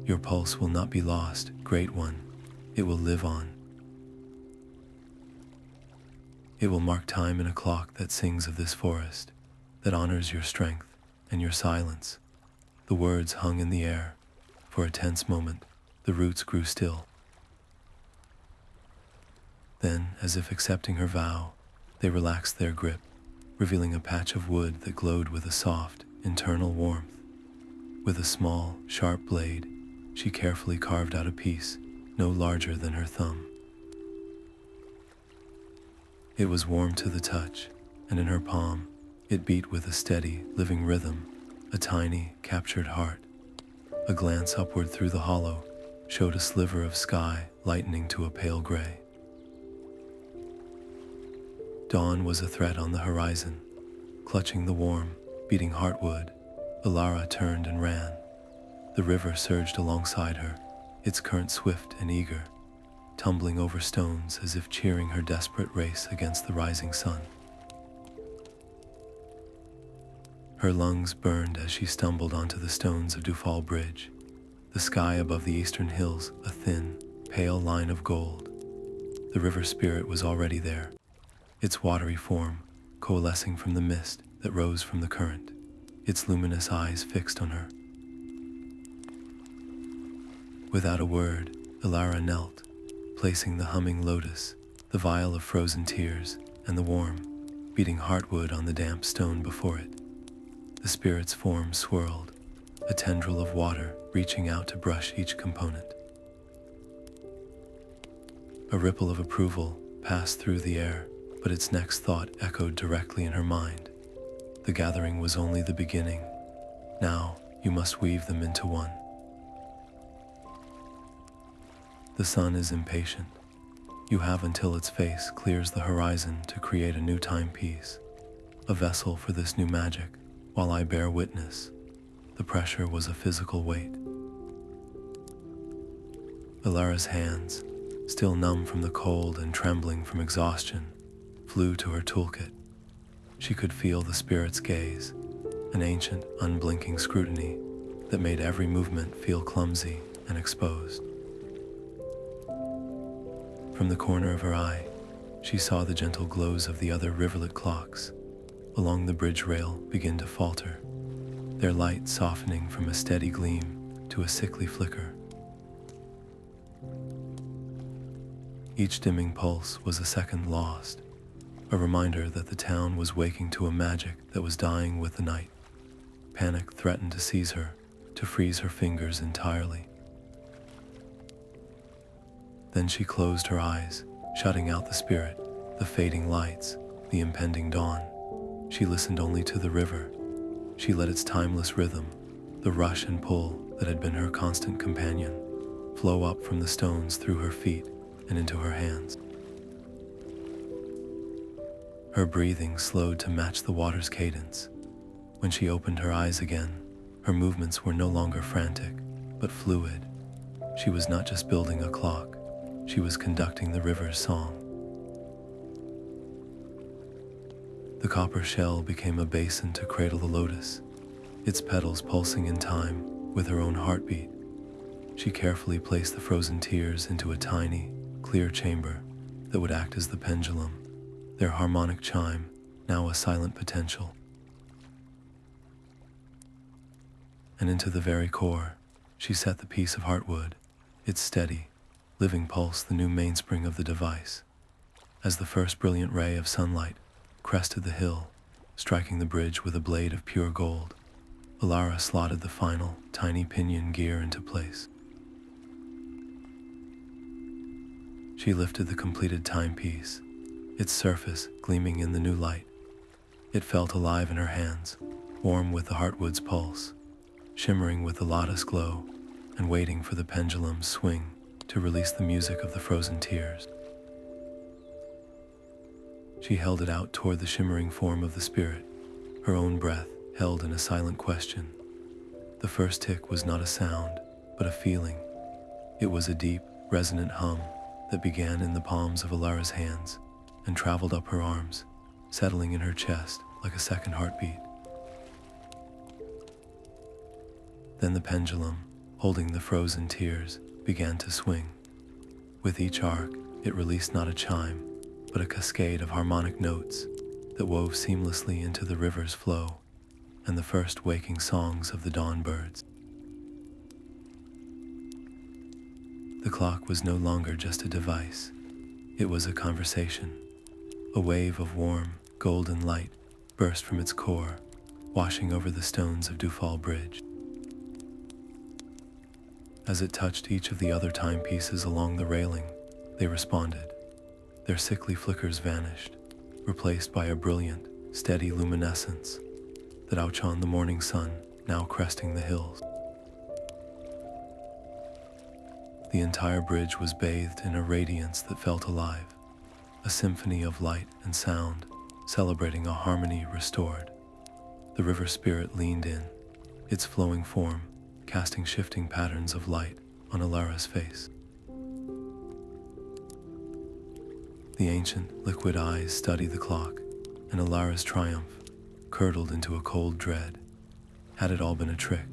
Your pulse will not be lost, great one. It will live on. It will mark time in a clock that sings of this forest, that honors your strength and your silence. The words hung in the air. For a tense moment, the roots grew still. Then, as if accepting her vow, they relaxed their grip, revealing a patch of wood that glowed with a soft, internal warmth. With a small, sharp blade, she carefully carved out a piece no larger than her thumb. It was warm to the touch, and in her palm, it beat with a steady, living rhythm, a tiny, captured heart. A glance upward through the hollow showed a sliver of sky lightening to a pale gray. Dawn was a threat on the horizon. Clutching the warm, beating Heartwood, Elara turned and ran. The river surged alongside her, its current swift and eager, tumbling over stones as if cheering her desperate race against the rising sun. Her lungs burned as she stumbled onto the stones of Dewfall Bridge, the sky above the eastern hills a thin, pale line of gold. The river spirit was already there, its watery form coalescing from the mist that rose from the current, its luminous eyes fixed on her. Without a word, Elara knelt, placing the humming lotus, the vial of frozen tears, and the warm, beating Heartwood on the damp stone before it. The spirit's form swirled, a tendril of water reaching out to brush each component. A ripple of approval passed through the air, but its next thought echoed directly in her mind. The gathering was only the beginning. Now you must weave them into one. The sun is impatient. You have until its face clears the horizon to create a new timepiece, a vessel for this new magic. While I bear witness, the pressure was a physical weight. Elara's hands, still numb from the cold and trembling from exhaustion, flew to her toolkit. She could feel the spirit's gaze, an ancient, unblinking scrutiny that made every movement feel clumsy and exposed. From the corner of her eye, she saw the gentle glows of the other riverlit clocks along the bridge rail begin to falter, their light softening from a steady gleam to a sickly flicker. Each dimming pulse was a second lost, a reminder that the town was waking to a magic that was dying with the night. Panic threatened to seize her, to freeze her fingers entirely. Then she closed her eyes, shutting out the spirit, the fading lights, the impending dawn. She listened only to the river. She let its timeless rhythm, the rush and pull that had been her constant companion, flow up from the stones through her feet and into her hands. Her breathing slowed to match the water's cadence. When she opened her eyes again, her movements were no longer frantic, but fluid. She was not just building a clock, she was conducting the river's song. The copper shell became a basin to cradle the lotus, its petals pulsing in time with her own heartbeat. She carefully placed the frozen tears into a tiny, clear chamber that would act as the pendulum, their harmonic chime, now a silent potential. And into the very core, she set the piece of heartwood, its steady, living pulse the new mainspring of the device. As the first brilliant ray of sunlight crested the hill, striking the bridge with a blade of pure gold, Elara slotted the final, tiny pinion gear into place. She lifted the completed timepiece, its surface gleaming in the new light. It felt alive in her hands, warm with the heartwood's pulse, shimmering with the lotus glow, and waiting for the pendulum's swing to release the music of the frozen tears. She held it out toward the shimmering form of the spirit, her own breath held in a silent question. The first tick was not a sound, but a feeling. It was a deep, resonant hum that began in the palms of Elara's hands and traveled up her arms, settling in her chest like a second heartbeat. Then the pendulum, holding the frozen tears, began to swing. With each arc, it released not a chime, but a cascade of harmonic notes that wove seamlessly into the river's flow and the first waking songs of the dawn birds. The clock was no longer just a device. It was a conversation. A wave of warm, golden light burst from its core, washing over the stones of Dewfall Bridge. As it touched each of the other timepieces along the railing, they responded. Their sickly flickers vanished, replaced by a brilliant, steady luminescence that outshone the morning sun now cresting the hills. The entire bridge was bathed in a radiance that felt alive, a symphony of light and sound, celebrating a harmony restored. The river spirit leaned in, its flowing form casting shifting patterns of light on Elara's face. The ancient, liquid eyes studied the clock, and Elara's triumph curdled into a cold dread. Had it all been a trick?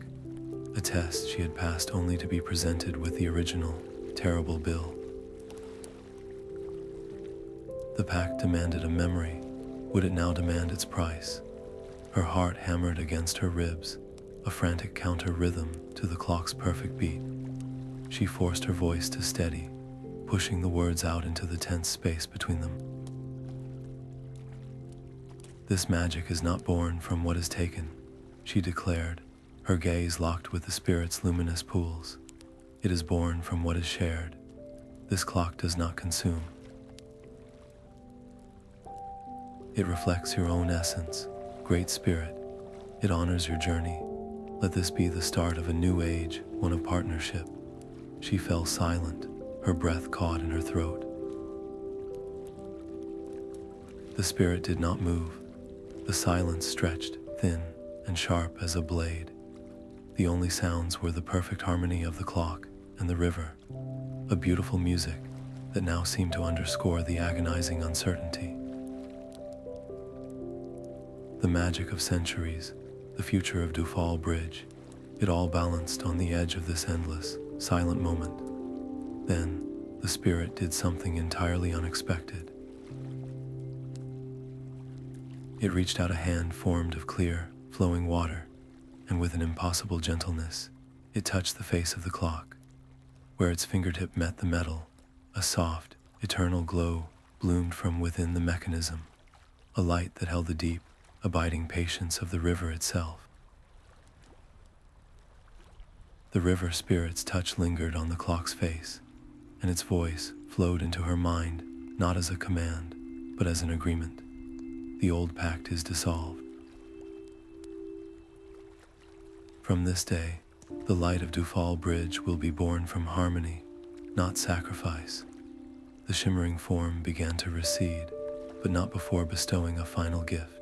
A test she had passed only to be presented with the original, terrible bill. The Pact demanded a memory. Would it now demand its price? Her heart hammered against her ribs, a frantic counter-rhythm to the clock's perfect beat. She forced her voice to steady, pushing the words out into the tense space between them. This magic is not born from what is taken, she declared, her gaze locked with the spirit's luminous pools. It is born from what is shared. This clock does not consume. It reflects your own essence, Great Spirit. It honors your journey. Let this be the start of a new age, one of partnership. She fell silent, her breath caught in her throat. The spirit did not move. The silence stretched, thin and sharp as a blade. The only sounds were the perfect harmony of the clock and the river, a beautiful music that now seemed to underscore the agonizing uncertainty. The magic of centuries, the future of Dewfall Bridge, it all balanced on the edge of this endless, silent moment. Then, the spirit did something entirely unexpected. It reached out a hand formed of clear, flowing water, and with an impossible gentleness, it touched the face of the clock. Where its fingertip met the metal, a soft, eternal glow bloomed from within the mechanism, a light that held the deep, abiding patience of the river itself. The river spirit's touch lingered on the clock's face, and its voice flowed into her mind, not as a command, but as an agreement. The old pact is dissolved. From this day, the light of Dewfall Bridge will be born from harmony, not sacrifice. The shimmering form began to recede, but not before bestowing a final gift.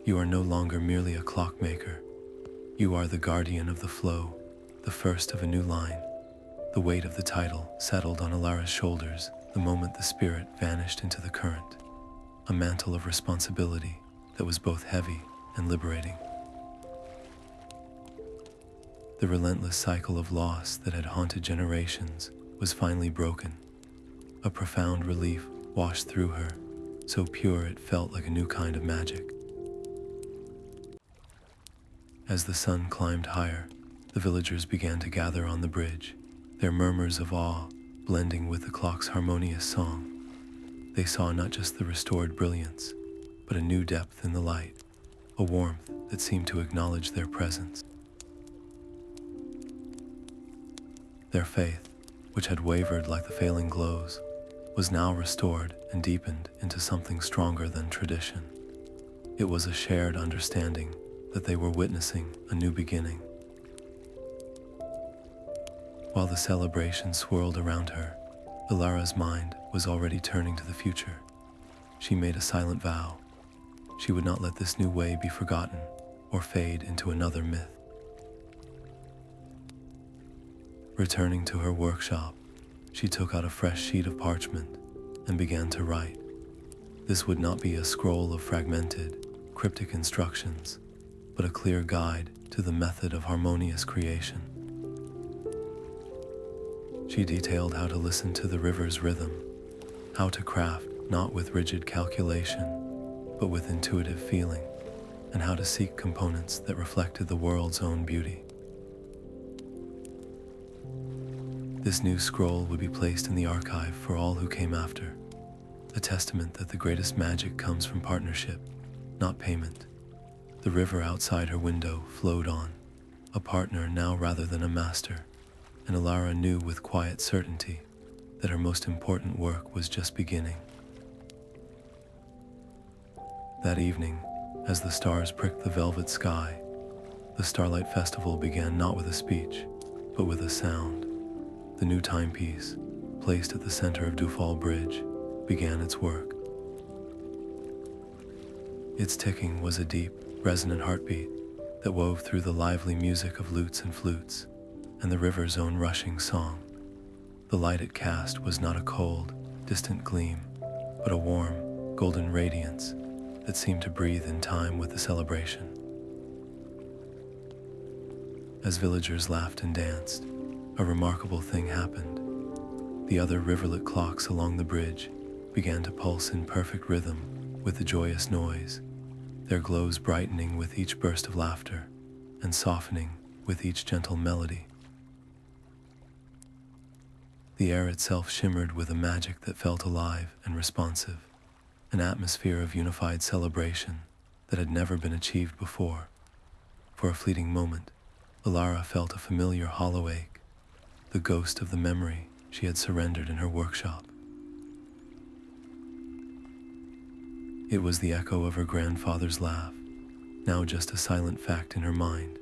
You are no longer merely a clockmaker. You are the guardian of the flow, the first of a new line. The weight of the title settled on Elara's shoulders the moment the spirit vanished into the current, a mantle of responsibility that was both heavy and liberating. The relentless cycle of loss that had haunted generations was finally broken. A profound relief washed through her, so pure it felt like a new kind of magic. As the sun climbed higher, the villagers began to gather on the bridge, their murmurs of awe blending with the clock's harmonious song. They saw not just the restored brilliance, but a new depth in the light, a warmth that seemed to acknowledge their presence. Their faith, which had wavered like the failing glows, was now restored and deepened into something stronger than tradition. It was a shared understanding that they were witnessing a new beginning. While the celebration swirled around her, Elara's mind was already turning to the future. She made a silent vow. She would not let this new way be forgotten or fade into another myth. Returning to her workshop, she took out a fresh sheet of parchment and began to write. This would not be a scroll of fragmented, cryptic instructions, but a clear guide to the method of harmonious creation. She detailed how to listen to the river's rhythm, how to craft not with rigid calculation, but with intuitive feeling, and how to seek components that reflected the world's own beauty. This new scroll would be placed in the archive for all who came after, a testament that the greatest magic comes from partnership, not payment. The river outside her window flowed on, a partner now rather than a master, and Elara knew with quiet certainty that her most important work was just beginning. That evening, as the stars pricked the velvet sky, the Starlight Festival began not with a speech, but with a sound. The new timepiece, placed at the center of Dewfall Bridge, began its work. Its ticking was a deep, resonant heartbeat that wove through the lively music of lutes and flutes, and the river's own rushing song. The light it cast was not a cold, distant gleam, but a warm, golden radiance that seemed to breathe in time with the celebration. As villagers laughed and danced, a remarkable thing happened. The other riverlit clocks along the bridge began to pulse in perfect rhythm with the joyous noise, their glows brightening with each burst of laughter and softening with each gentle melody. The air itself shimmered with a magic that felt alive and responsive, an atmosphere of unified celebration that had never been achieved before. For a fleeting moment, Elara felt a familiar hollow ache, the ghost of the memory she had surrendered in her workshop. It was the echo of her grandfather's laugh, now just a silent fact in her mind.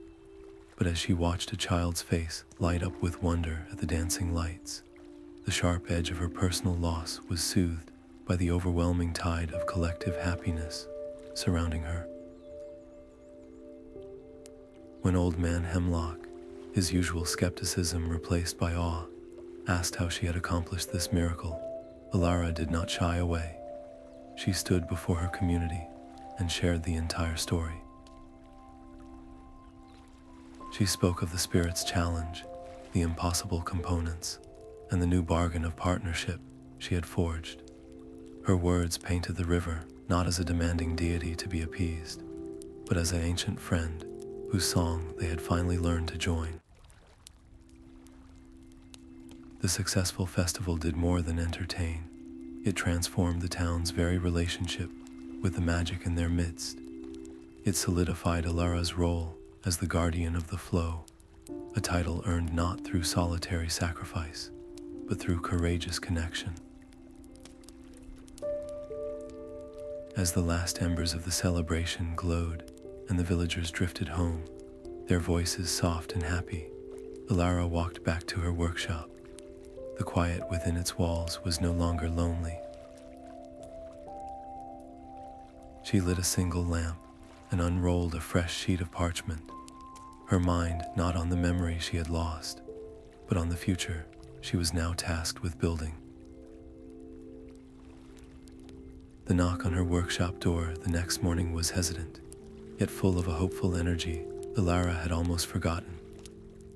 But as she watched a child's face light up with wonder at the dancing lights, the sharp edge of her personal loss was soothed by the overwhelming tide of collective happiness surrounding her. When old man Hemlock, his usual skepticism replaced by awe, asked how she had accomplished this miracle, Elara did not shy away. She stood before her community and shared the entire story. She spoke of the spirit's challenge, the impossible components, and the new bargain of partnership she had forged. Her words painted the river not as a demanding deity to be appeased, but as an ancient friend whose song they had finally learned to join. The successful festival did more than entertain. It transformed the town's very relationship with the magic in their midst. It solidified Elara's role as the guardian of the flow, a title earned not through solitary sacrifice, but through courageous connection. As the last embers of the celebration glowed and the villagers drifted home, their voices soft and happy, Elara walked back to her workshop. The quiet within its walls was no longer lonely. She lit a single lamp and unrolled a fresh sheet of parchment, her mind not on the memory she had lost, but on the future she was now tasked with building. The knock on her workshop door the next morning was hesitant, yet full of a hopeful energy Elara had almost forgotten.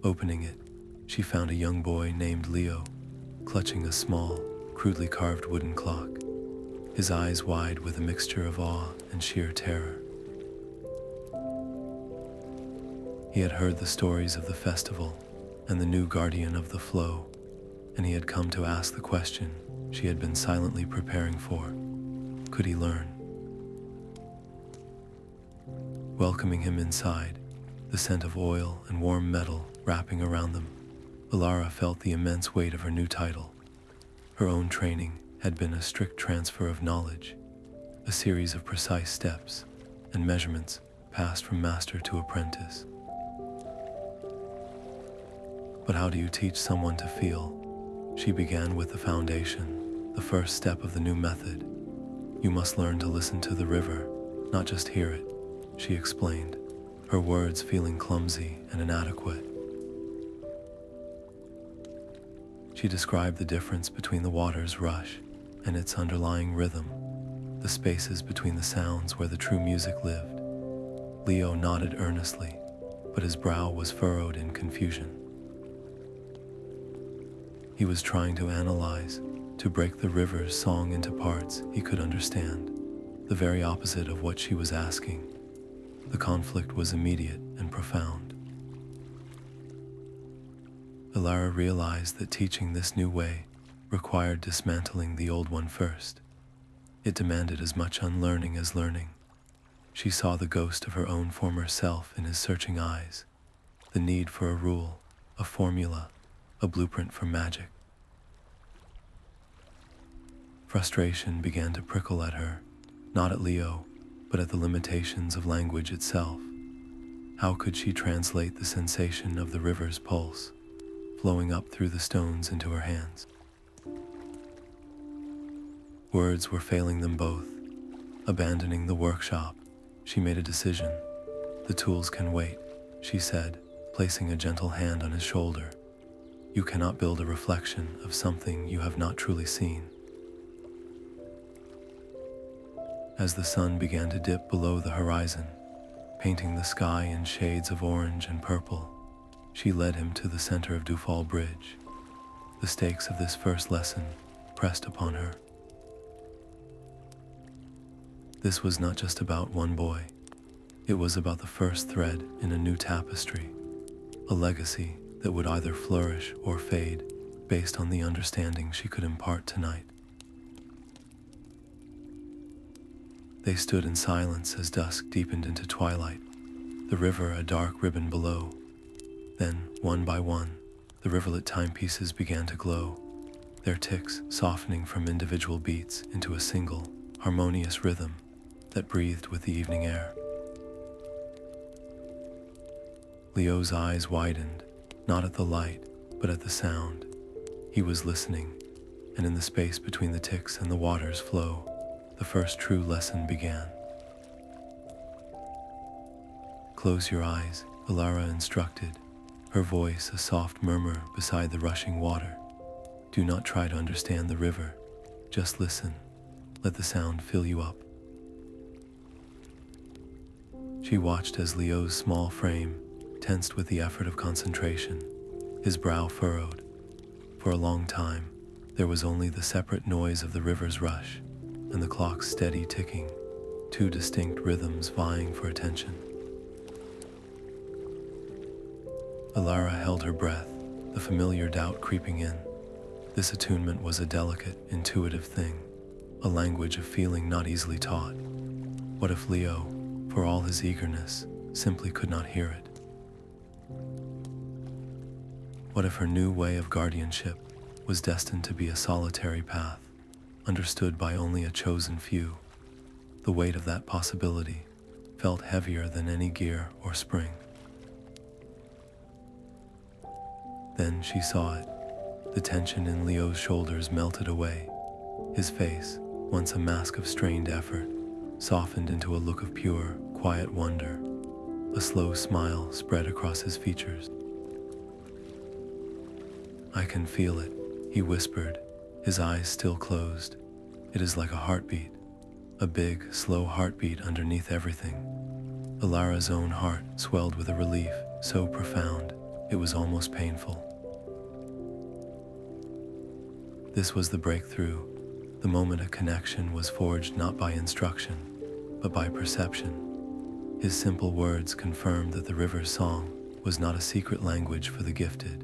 Opening it, she found a young boy named Leo, clutching a small, crudely carved wooden clock, his eyes wide with a mixture of awe and sheer terror. He had heard the stories of the festival and the new guardian of the flow, and he had come to ask the question she had been silently preparing for. Could he learn? Welcoming him inside, the scent of oil and warm metal wrapping around them, Elara felt the immense weight of her new title. Her own training had been a strict transfer of knowledge, a series of precise steps and measurements passed from master to apprentice. But how do you teach someone to feel? She began with the foundation, the first step of the new method. You must learn to listen to the river, not just hear it, she explained, her words feeling clumsy and inadequate. She described the difference between the water's rush and its underlying rhythm, the spaces between the sounds where the true music lived. Leo nodded earnestly, but his brow was furrowed in confusion. He was trying to analyze, to break the river's song into parts he could understand, the very opposite of what she was asking. The conflict was immediate and profound. Elara realized that teaching this new way required dismantling the old one first. It demanded as much unlearning as learning. She saw the ghost of her own former self in his searching eyes, the need for a rule, a formula, a blueprint for magic. Frustration began to prickle at her, not at Leo, but at the limitations of language itself. How could she translate the sensation of the river's pulse, flowing up through the stones into her hands? Words were failing them both. Abandoning the workshop, she made a decision. The tools can wait, she said, placing a gentle hand on his shoulder. You cannot build a reflection of something you have not truly seen. As the sun began to dip below the horizon, painting the sky in shades of orange and purple, she led him to the center of Dewfall Bridge. The stakes of this first lesson pressed upon her. This was not just about one boy. It was about the first thread in a new tapestry, a legacy that would either flourish or fade based on the understanding she could impart tonight. They stood in silence as dusk deepened into twilight, the river a dark ribbon below. Then, one by one, the Riverlit Timepieces began to glow, their ticks softening from individual beats into a single, harmonious rhythm that breathed with the evening air. Leo's eyes widened, not at the light, but at the sound. He was listening, and in the space between the ticks and the water's flow, the first true lesson began. Close your eyes, Elara instructed, her voice a soft murmur beside the rushing water. Do not try to understand the river, just listen. Let the sound fill you up. She watched as Leo's small frame tensed with the effort of concentration, his brow furrowed. For a long time, there was only the separate noise of the river's rush and the clock's steady ticking, two distinct rhythms vying for attention. Elara held her breath, the familiar doubt creeping in. This attunement was a delicate, intuitive thing, a language of feeling not easily taught. What if Leo, for all his eagerness, simply could not hear it? What if her new way of guardianship was destined to be a solitary path, understood by only a chosen few? The weight of that possibility felt heavier than any gear or spring. Then she saw it, The tension in Leo's shoulders melted away. His face, once a mask of strained effort, softened into a look of pure, quiet wonder. A slow smile spread across his features. "I can feel it," he whispered, his eyes still closed. "It is like a heartbeat, a big, slow heartbeat underneath everything." Elara's own heart swelled with a relief so profound it was almost painful. This was the breakthrough, the moment a connection was forged not by instruction, but by perception. His simple words confirmed that the river's song was not a secret language for the gifted,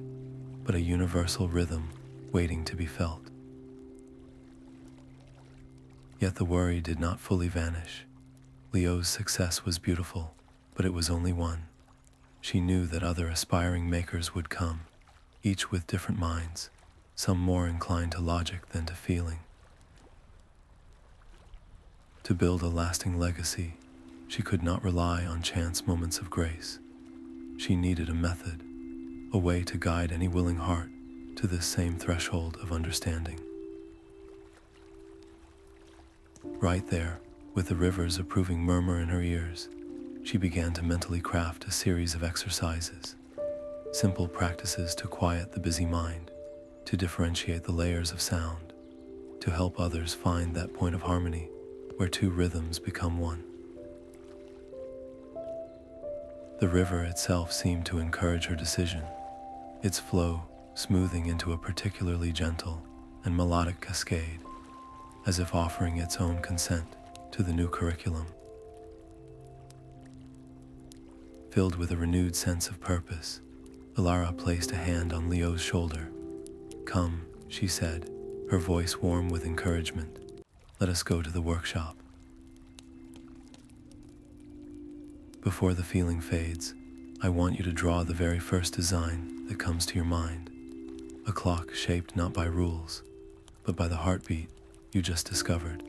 but a universal rhythm waiting to be felt. Yet the worry did not fully vanish. Leo's success was beautiful, but it was only one. She knew that other aspiring makers would come, each with different minds, some more inclined to logic than to feeling. To build a lasting legacy, she could not rely on chance moments of grace. She needed a method, a way to guide any willing heart to this same threshold of understanding. Right there, with the river's approving murmur in her ears, she began to mentally craft a series of exercises, simple practices to quiet the busy mind, to differentiate the layers of sound, to help others find that point of harmony where two rhythms become one. The river itself seemed to encourage her decision, its flow smoothing into a particularly gentle and melodic cascade, as if offering its own consent to the new curriculum. Filled with a renewed sense of purpose, Elara placed a hand on Leo's shoulder. "Come," she said, her voice warm with encouragement. "Let us go to the workshop." Before the feeling fades, I want you to draw the very first design that comes to your mind. A clock shaped not by rules, but by the heartbeat you just discovered.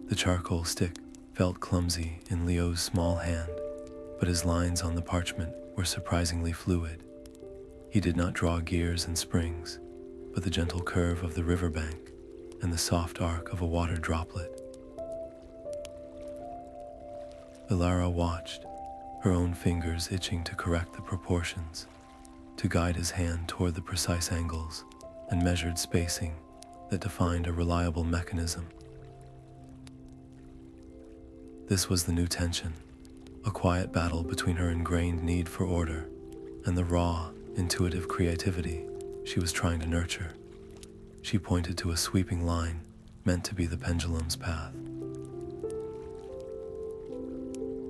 The charcoal stick felt clumsy in Leo's small hand, but his lines on the parchment were surprisingly fluid. He did not draw gears and springs, but the gentle curve of the riverbank and the soft arc of a water droplet. Elara watched, her own fingers itching to correct the proportions, to guide his hand toward the precise angles and measured spacing that defined a reliable mechanism. This was the new tension, a quiet battle between her ingrained need for order and the raw, intuitive creativity she was trying to nurture. She pointed to a sweeping line meant to be the pendulum's path.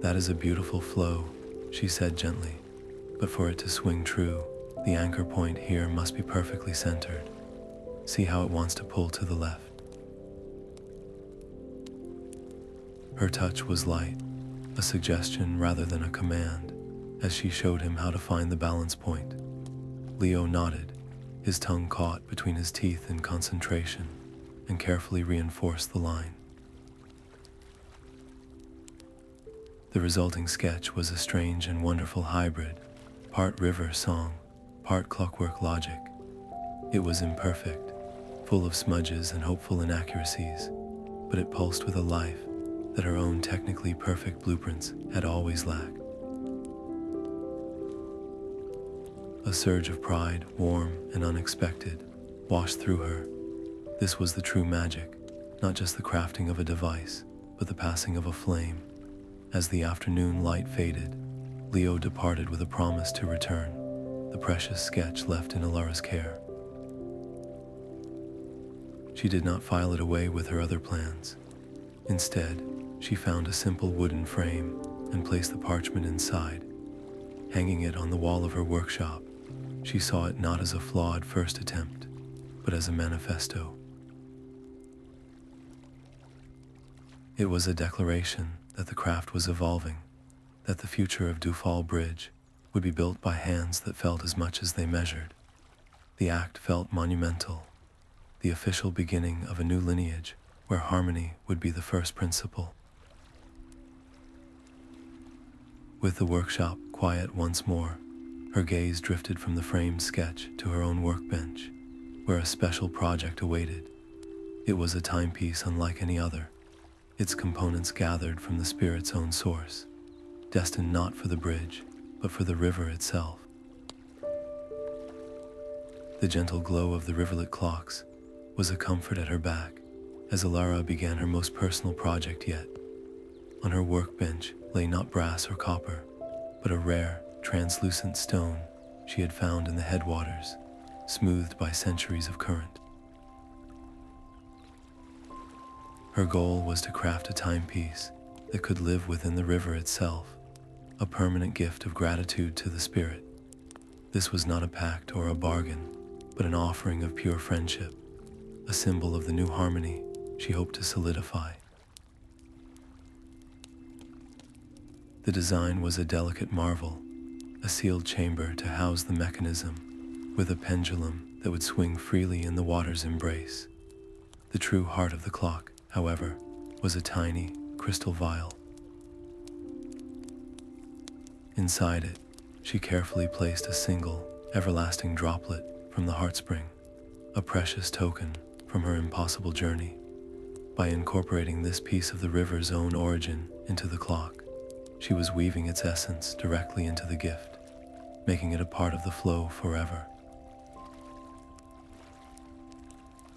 "That is a beautiful flow," she said gently, "but for it to swing true, the anchor point here must be perfectly centered. See how it wants to pull to the left." Her touch was light, a suggestion rather than a command, as she showed him how to find the balance point. Leo nodded, his tongue caught between his teeth in concentration, and carefully reinforced the line. The resulting sketch was a strange and wonderful hybrid, part river song, part clockwork logic. It was imperfect, full of smudges and hopeful inaccuracies, but it pulsed with a life that her own technically perfect blueprints had always lacked. A surge of pride, warm and unexpected, washed through her. This was the true magic, not just the crafting of a device, but the passing of a flame. As the afternoon light faded, Leo departed with a promise to return, the precious sketch left in Elara's care. She did not file it away with her other plans. Instead, she found a simple wooden frame and placed the parchment inside. Hanging it on the wall of her workshop, she saw it not as a flawed first attempt, but as a manifesto. It was a declaration that the craft was evolving, that the future of Dewfall Bridge would be built by hands that felt as much as they measured. The act felt monumental, the official beginning of a new lineage where harmony would be the first principle. With the workshop quiet once more, Her gaze drifted from the framed sketch to her own workbench, where a special project awaited. It was a timepiece unlike any other, its components gathered from the spirit's own source, destined not for the bridge, but for the river itself. The gentle glow of the riverlit clocks was a comfort at her back as Elara began her most personal project yet. On her workbench lay not brass or copper, but a rare, translucent stone she had found in the headwaters, smoothed by centuries of current. Her goal was to craft a timepiece that could live within the river itself, a permanent gift of gratitude to the spirit. This was not a pact or a bargain, but an offering of pure friendship, a symbol of the new harmony she hoped to solidify. The design was a delicate marvel, a sealed chamber to house the mechanism, with a pendulum that would swing freely in the water's embrace. The true heart of the clock, however, was a tiny, crystal vial. Inside it, she carefully placed a single, everlasting droplet from the heartspring, a precious token from her impossible journey. By incorporating this piece of the river's own origin into the clock, she was weaving its essence directly into the gift, making it a part of the flow forever.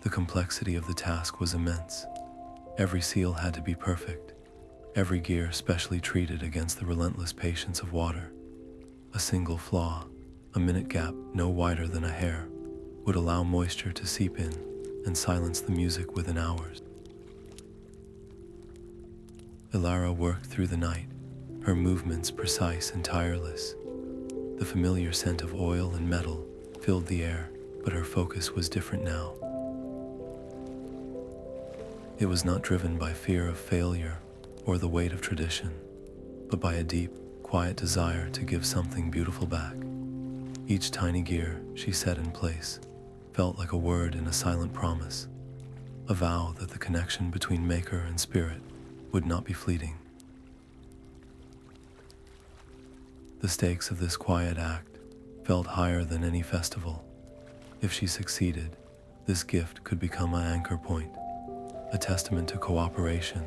The complexity of the task was immense. Every seal had to be perfect, every gear specially treated against the relentless patience of water. A single flaw, a minute gap no wider than a hair, would allow moisture to seep in and silence the music within hours. Elara worked through the night, her movements precise and tireless. The familiar scent of oil and metal filled the air, but her focus was different now. It was not driven by fear of failure or the weight of tradition, but by a deep, quiet desire to give something beautiful back. Each tiny gear she set in place felt like a word in a silent promise, a vow that the connection between maker and spirit would not be fleeting. The stakes of this quiet act felt higher than any festival. If she succeeded, this gift could become an anchor point, a testament to cooperation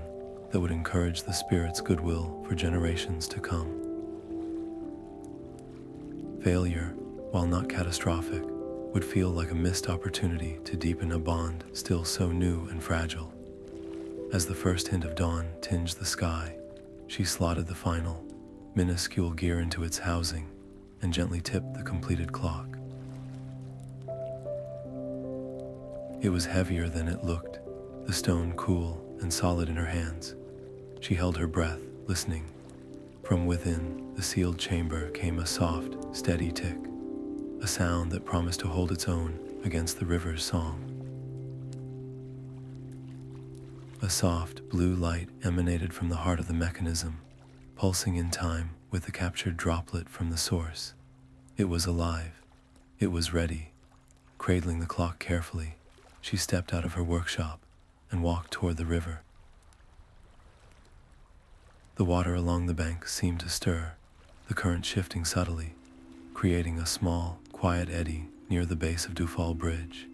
that would encourage the spirit's goodwill for generations to come. Failure, while not catastrophic, would feel like a missed opportunity to deepen a bond still so new and fragile. As the first hint of dawn tinged the sky, she slotted the final, minuscule gear into its housing and gently tipped the completed clock. It was heavier than it looked, the stone cool and solid in her hands. She held her breath, listening. From within the sealed chamber came a soft, steady tick, a sound that promised to hold its own against the river's song. A soft, blue light emanated from the heart of the mechanism, pulsing in time with the captured droplet from the source. It was alive. It was ready. Cradling the clock carefully, she stepped out of her workshop and walked toward the river. The water along the bank seemed to stir, the current shifting subtly, creating a small, quiet eddy near the base of Dewfall Bridge.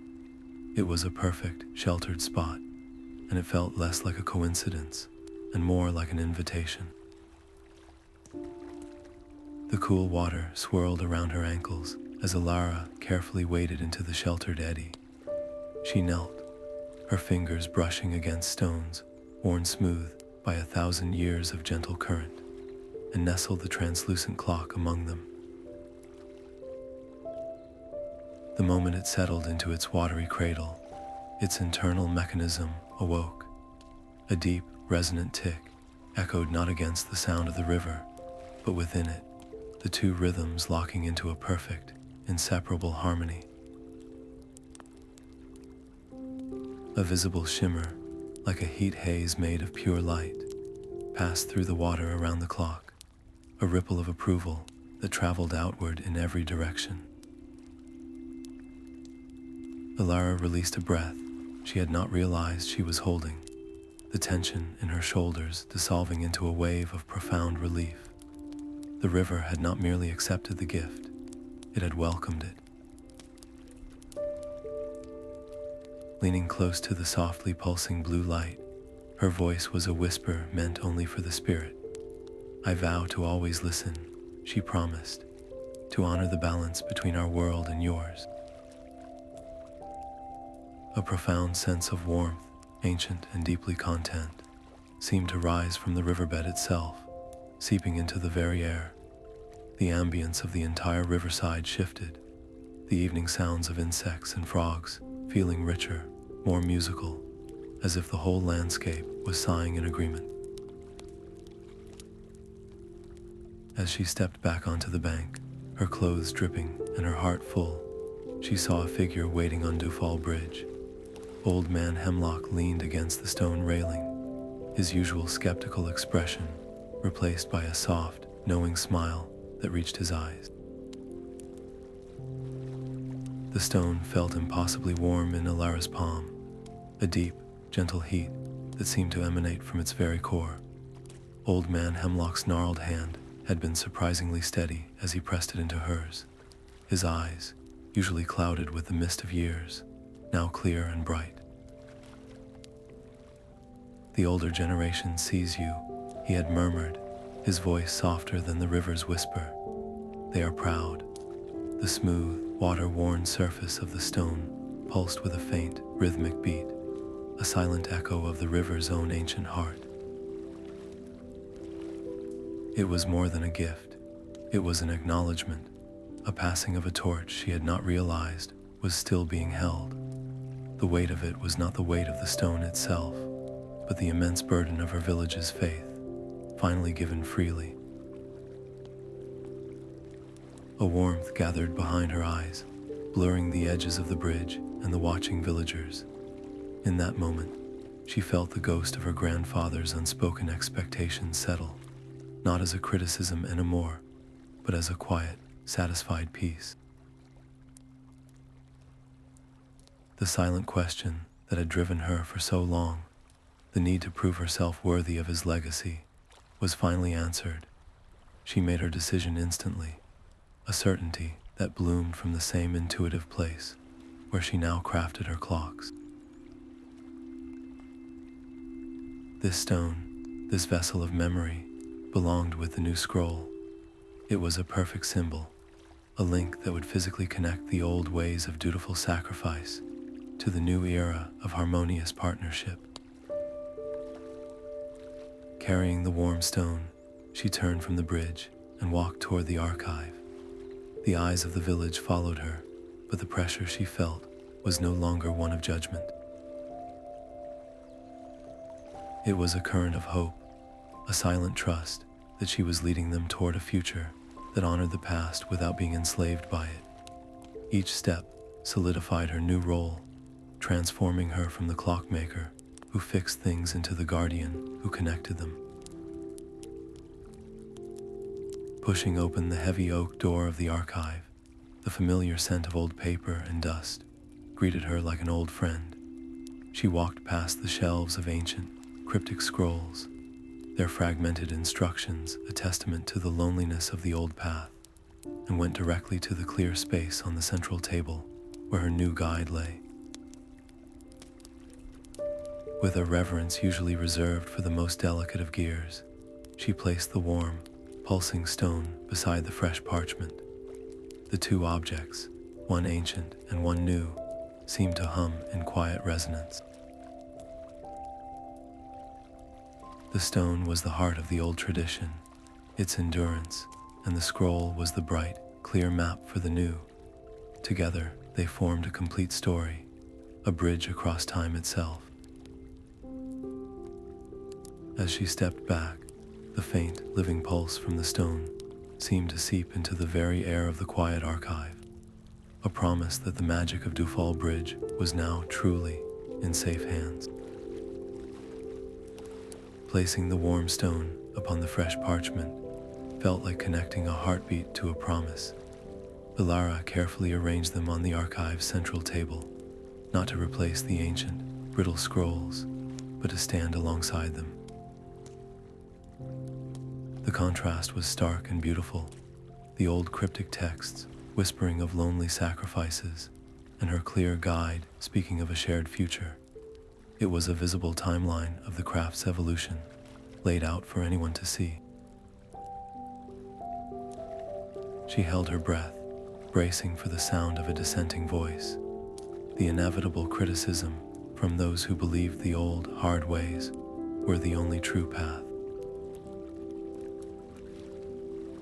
It was a perfect, sheltered spot, and it felt less like a coincidence and more like an invitation. The cool water swirled around her ankles as Elara carefully waded into the sheltered eddy. She knelt, her fingers brushing against stones worn smooth by 1,000 years of gentle current, and nestled the translucent clock among them. The moment it settled into its watery cradle, its internal mechanism awoke. A deep, resonant tick echoed not against the sound of the river, but within it, the two rhythms locking into a perfect, inseparable harmony. A visible shimmer, like a heat haze made of pure light, passed through the water around the clock, a ripple of approval that traveled outward in every direction. Elara released a breath she had not realized she was holding, the tension in her shoulders dissolving into a wave of profound relief. The river had not merely accepted the gift, It had welcomed it. Leaning close to the softly pulsing blue light, her voice was a whisper meant only for the spirit. "I vow to always listen," she promised, "to honor the balance between our world and yours." A profound sense of warmth, ancient and deeply content, seemed to rise from the riverbed itself, seeping into the very air. The ambience of the entire riverside shifted, the evening sounds of insects and frogs feeling richer, more musical, as if the whole landscape was sighing in agreement. As she stepped back onto the bank, her clothes dripping and her heart full, she saw a figure waiting on Dewfall Bridge. Old man Hemlock leaned against the stone railing, his usual skeptical expression replaced by a soft, knowing smile that reached his eyes. The stone felt impossibly warm in Elara's palm, a deep, gentle heat that seemed to emanate from its very core. Old man Hemlock's gnarled hand had been surprisingly steady as he pressed it into hers, his eyes, usually clouded with the mist of years, now clear and bright. "The older generation sees you," he had murmured, his voice softer than the river's whisper. "They are proud." The smooth, water-worn surface of the stone pulsed with a faint, rhythmic beat, a silent echo of the river's own ancient heart. It was more than a gift. It was an acknowledgement, a passing of a torch she had not realized was still being held. The weight of it was not the weight of the stone itself, but the immense burden of her village's faith, finally given freely. A warmth gathered behind her eyes, blurring the edges of the bridge and the watching villagers. In that moment, she felt the ghost of her grandfather's unspoken expectations settle, not as a criticism and amour, but as a quiet, satisfied peace. The silent question that had driven her for so long, the need to prove herself worthy of his legacy, was finally answered. She made her decision instantly, a certainty that bloomed from the same intuitive place where she now crafted her clocks. This stone, this vessel of memory, belonged with the new scroll. It was a perfect symbol, a link that would physically connect the old ways of dutiful sacrifice to the new era of harmonious partnership. Carrying the warm stone, she turned from the bridge and walked toward the archive. The eyes of the village followed her, but the pressure she felt was no longer one of judgment. It was a current of hope, a silent trust that she was leading them toward a future that honored the past without being enslaved by it. Each step solidified her new role, transforming her from the clockmaker who fixed things into the guardian who connected them. Pushing open the heavy oak door of the archive, the familiar scent of old paper and dust greeted her like an old friend. She walked past the shelves of ancient, cryptic scrolls, their fragmented instructions a testament to the loneliness of the old path, and went directly to the clear space on the central table where her new guide lay. With a reverence usually reserved for the most delicate of gears, she placed the warm, pulsing stone beside the fresh parchment. The two objects, one ancient and one new, seemed to hum in quiet resonance. The stone was the heart of the old tradition, its endurance, and the scroll was the bright, clear map for the new. Together, they formed a complete story, a bridge across time itself. As she stepped back, the faint, living pulse from the stone seemed to seep into the very air of the quiet archive, a promise that the magic of Dewfall Bridge was now truly in safe hands. Placing the warm stone upon the fresh parchment felt like connecting a heartbeat to a promise. Elara carefully arranged them on the archive's central table, not to replace the ancient, brittle scrolls, but to stand alongside them. The contrast was stark and beautiful, the old cryptic texts whispering of lonely sacrifices, and her clear guide speaking of a shared future. It was a visible timeline of the craft's evolution, laid out for anyone to see. She held her breath, bracing for the sound of a dissenting voice, the inevitable criticism from those who believed the old, hard ways were the only true path.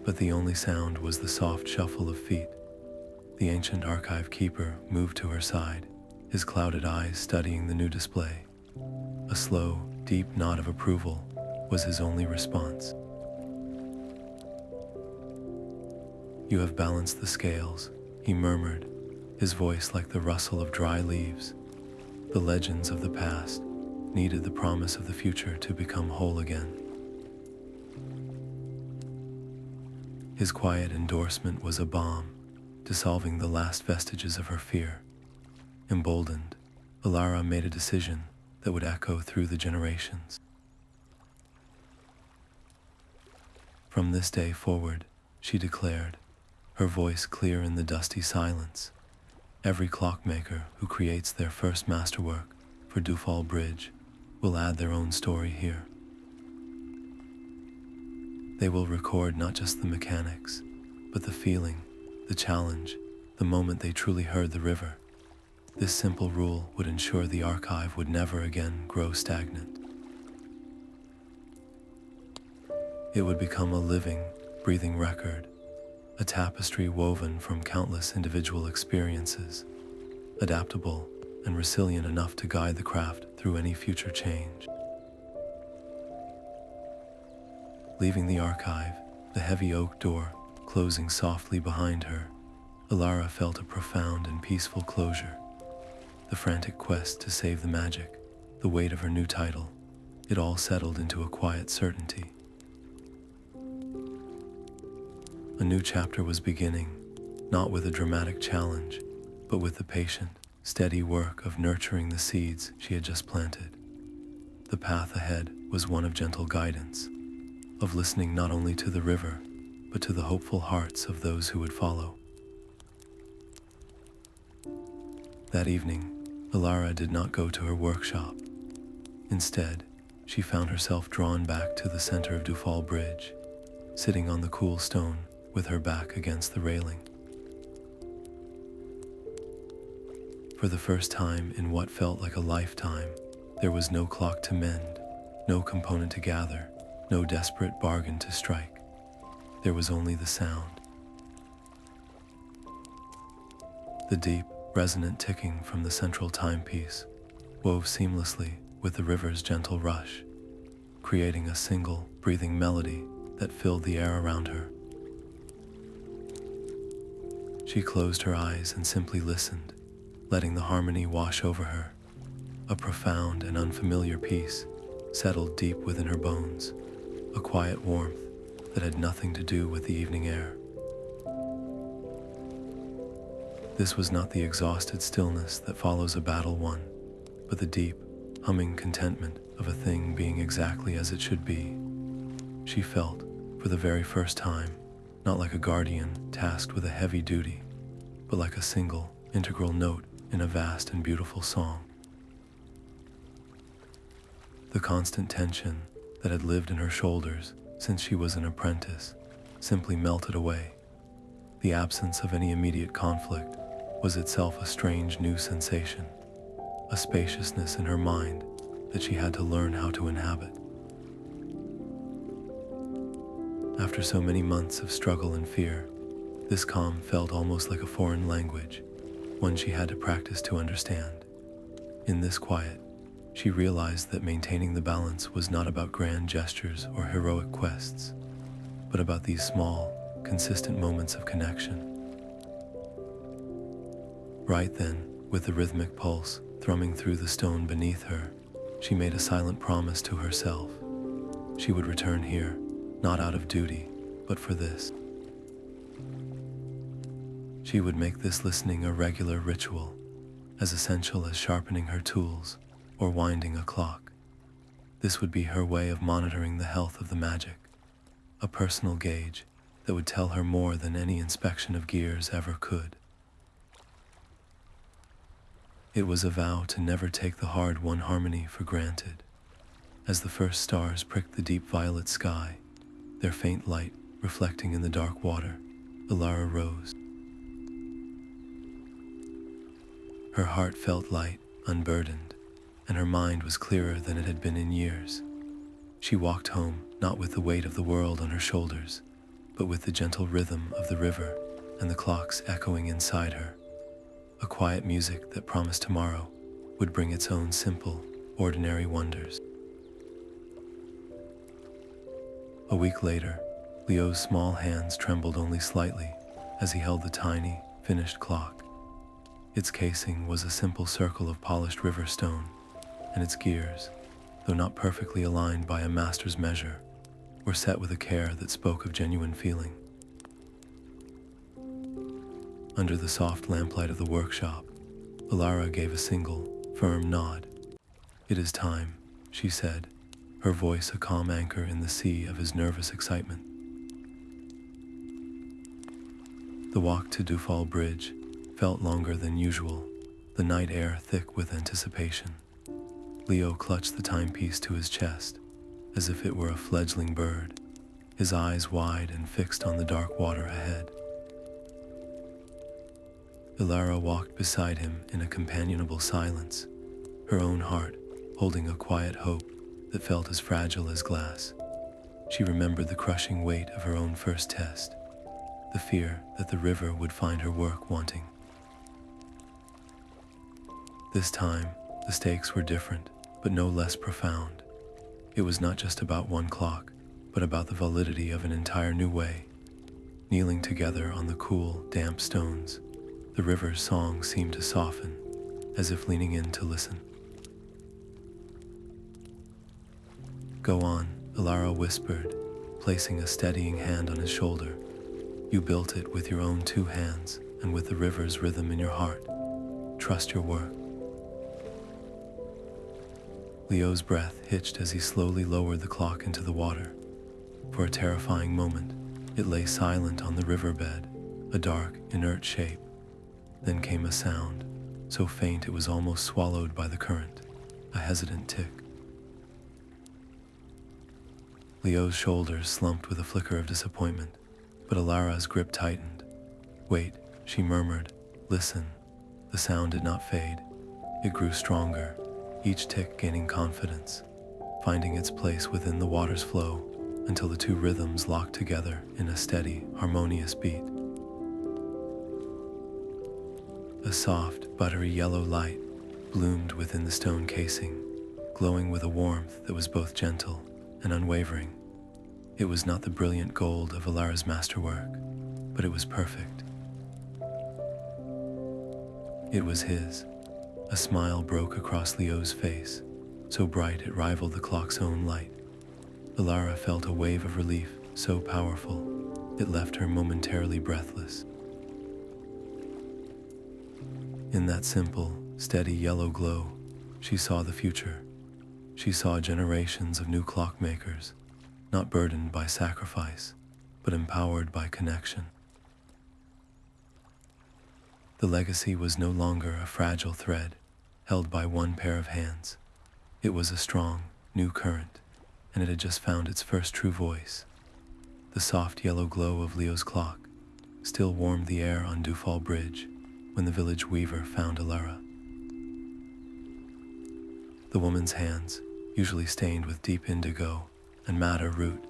But the only sound was the soft shuffle of feet. The ancient archive keeper moved to her side, his clouded eyes studying the new display. A slow, deep nod of approval was his only response. "You have balanced the scales," he murmured, his voice like the rustle of dry leaves. The legends of the past needed the promise of the future to become whole again. His quiet endorsement was a balm, dissolving the last vestiges of her fear. Emboldened, Elara made a decision that would echo through the generations. From this day forward, she declared, her voice clear in the dusty silence, every clockmaker who creates their first masterwork for Dewfall Bridge will add their own story here. They will record not just the mechanics, but the feeling, the challenge, the moment they truly heard the river. This simple rule would ensure the archive would never again grow stagnant. It would become a living, breathing record, a tapestry woven from countless individual experiences, adaptable and resilient enough to guide the craft through any future change. Leaving the archive, the heavy oak door closing softly behind her, Elara felt a profound and peaceful closure. The frantic quest to save the magic, the weight of her new title, it all settled into a quiet certainty. A new chapter was beginning, not with a dramatic challenge, but with the patient, steady work of nurturing the seeds she had just planted. The path ahead was one of gentle guidance, of listening not only to the river, but to the hopeful hearts of those who would follow. That evening, Elara did not go to her workshop. Instead, she found herself drawn back to the center of Dewfall Bridge, sitting on the cool stone with her back against the railing. For the first time in what felt like a lifetime, there was no clock to mend, no component to gather, no desperate bargain to strike. There was only the sound. The deep, resonant ticking from the central timepiece wove seamlessly with the river's gentle rush, creating a single, breathing melody that filled the air around her. She closed her eyes and simply listened, letting the harmony wash over her. A profound and unfamiliar peace settled deep within her bones, a quiet warmth that had nothing to do with the evening air. This was not the exhausted stillness that follows a battle won, but the deep, humming contentment of a thing being exactly as it should be. She felt, for the very first time, not like a guardian tasked with a heavy duty, but like a single, integral note in a vast and beautiful song. The constant tension that had lived in her shoulders since she was an apprentice simply melted away. The absence of any immediate conflict was itself a strange new sensation, a spaciousness in her mind that she had to learn how to inhabit. After so many months of struggle and fear, this calm felt almost like a foreign language, one she had to practice to understand. In this quiet, she realized that maintaining the balance was not about grand gestures or heroic quests, but about these small, consistent moments of connection. Right then, with the rhythmic pulse thrumming through the stone beneath her, she made a silent promise to herself. She would return here, not out of duty, but for this. She would make this listening a regular ritual, as essential as sharpening her tools or winding a clock. This would be her way of monitoring the health of the magic, a personal gauge that would tell her more than any inspection of gears ever could. It was a vow to never take the hard-won harmony for granted. As the first stars pricked the deep violet sky, their faint light reflecting in the dark water, Elara rose. Her heart felt light, unburdened, and her mind was clearer than it had been in years. She walked home, not with the weight of the world on her shoulders, but with the gentle rhythm of the river and the clocks echoing inside her. A quiet music that promised tomorrow would bring its own simple, ordinary wonders. A week later, Leo's small hands trembled only slightly as he held the tiny, finished clock. Its casing was a simple circle of polished river stone, and its gears, though not perfectly aligned by a master's measure, were set with a care that spoke of genuine feeling. Under the soft lamplight of the workshop, Elara gave a single, firm nod. "It is time," she said, her voice a calm anchor in the sea of his nervous excitement. The walk to Dewfall Bridge felt longer than usual, the night air thick with anticipation. Leo clutched the timepiece to his chest, as if it were a fledgling bird, his eyes wide and fixed on the dark water ahead. Elara walked beside him in a companionable silence, her own heart holding a quiet hope that felt as fragile as glass. She remembered the crushing weight of her own first test, the fear that the river would find her work wanting. This time, the stakes were different, but no less profound. It was not just about one clock, but about the validity of an entire new way. Kneeling together on the cool, damp stones, the river's song seemed to soften, as if leaning in to listen. "Go on," Elara whispered, placing a steadying hand on his shoulder. "You built it with your own two hands and with the river's rhythm in your heart. Trust your work." Leo's breath hitched as he slowly lowered the clock into the water. For a terrifying moment, it lay silent on the riverbed, a dark, inert shape. Then came a sound, so faint it was almost swallowed by the current, a hesitant tick. Leo's shoulders slumped with a flicker of disappointment, but Elara's grip tightened. "Wait," she murmured. "Listen." The sound did not fade. It grew stronger, each tick gaining confidence, finding its place within the water's flow until the two rhythms locked together in a steady, harmonious beat. A soft, buttery yellow light bloomed within the stone casing, glowing with a warmth that was both gentle and unwavering. It was not the brilliant gold of Elara's masterwork, but it was perfect. It was his. A smile broke across Leo's face, so bright it rivaled the clock's own light. Elara felt a wave of relief so powerful, it left her momentarily breathless. In that simple, steady yellow glow, she saw the future. She saw generations of new clockmakers, not burdened by sacrifice, but empowered by connection. The legacy was no longer a fragile thread held by one pair of hands. It was a strong, new current, and it had just found its first true voice. The soft yellow glow of Leo's clock still warmed the air on Dewfall Bridge when the village weaver found Elara. The woman's hands, usually stained with deep indigo and madder root,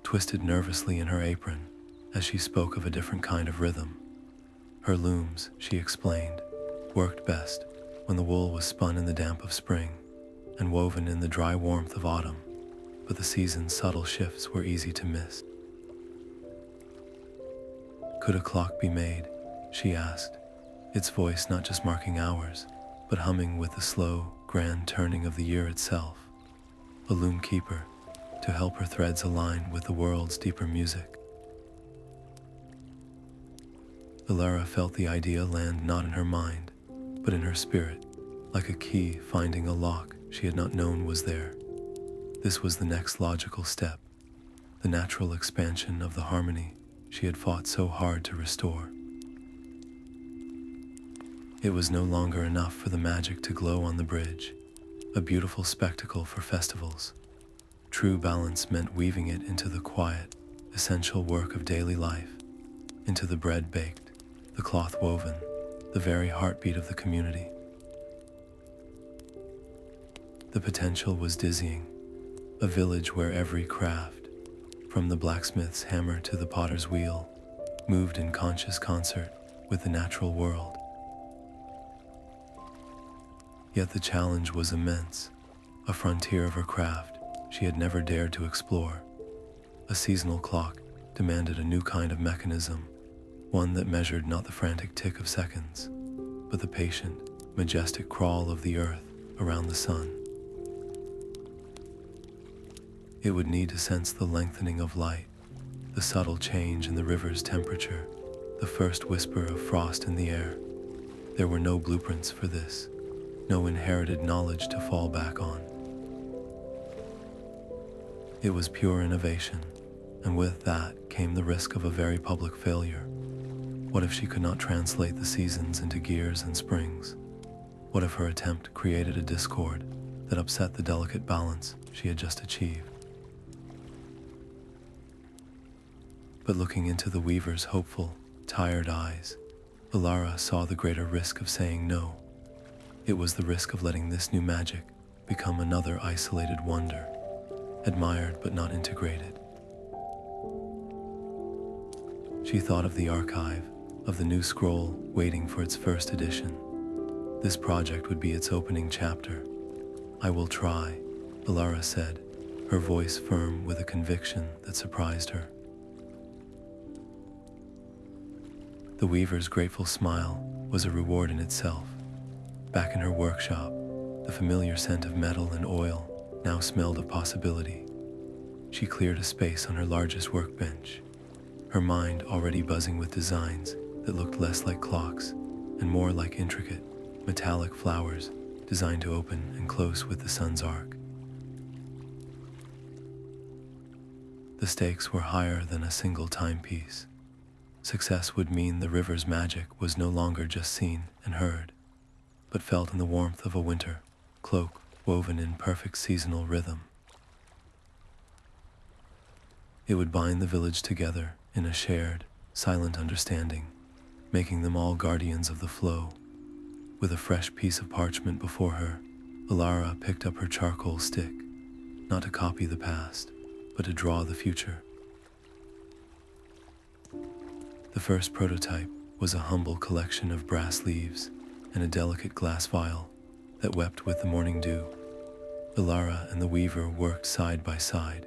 twisted nervously in her apron as she spoke of a different kind of rhythm. Her looms, she explained, worked best when the wool was spun in the damp of spring and woven in the dry warmth of autumn, but the season's subtle shifts were easy to miss. Could a clock be made? She asked, its voice not just marking hours, but humming with the slow, grand turning of the year itself. A Loomkeeper, to help her threads align with the world's deeper music. Elara felt the idea land not in her mind, but in her spirit, like a key finding a lock she had not known was there. This was the next logical step, the natural expansion of the harmony she had fought so hard to restore. It was no longer enough for the magic to glow on the bridge, a beautiful spectacle for festivals. True balance meant weaving it into the quiet, essential work of daily life, into the bread baked, the cloth woven, the very heartbeat of the community. The potential was dizzying, a village where every craft, from the blacksmith's hammer to the potter's wheel, moved in conscious concert with the natural world. Yet the challenge was immense, a frontier of her craft she had never dared to explore. A seasonal clock demanded a new kind of mechanism, one that measured not the frantic tick of seconds, but the patient, majestic crawl of the earth around the sun. It would need to sense the lengthening of light, the subtle change in the river's temperature, the first whisper of frost in the air. There were no blueprints for this, no inherited knowledge to fall back on. It was pure innovation, and with that came the risk of a very public failure. What if she could not translate the seasons into gears and springs? What if her attempt created a discord that upset the delicate balance she had just achieved? But looking into the weaver's hopeful, tired eyes, Elara saw the greater risk of saying no. It was the risk of letting this new magic become another isolated wonder, admired but not integrated. She thought of the archive, of the new scroll waiting for its first edition. This project would be its opening chapter. "I will try," Elara said, her voice firm with a conviction that surprised her. The weaver's grateful smile was a reward in itself. Back in her workshop, the familiar scent of metal and oil now smelled of possibility. She cleared a space on her largest workbench, her mind already buzzing with designs that looked less like clocks and more like intricate, metallic flowers designed to open and close with the sun's arc. The stakes were higher than a single timepiece. Success would mean the river's magic was no longer just seen and heard, but felt in the warmth of a winter cloak woven in perfect seasonal rhythm. It would bind the village together in a shared, silent understanding, making them all guardians of the flow. With a fresh piece of parchment before her, Elara picked up her charcoal stick, not to copy the past, but to draw the future. The first prototype was a humble collection of brass leaves and a delicate glass vial that wept with the morning dew. Elara and the weaver worked side by side,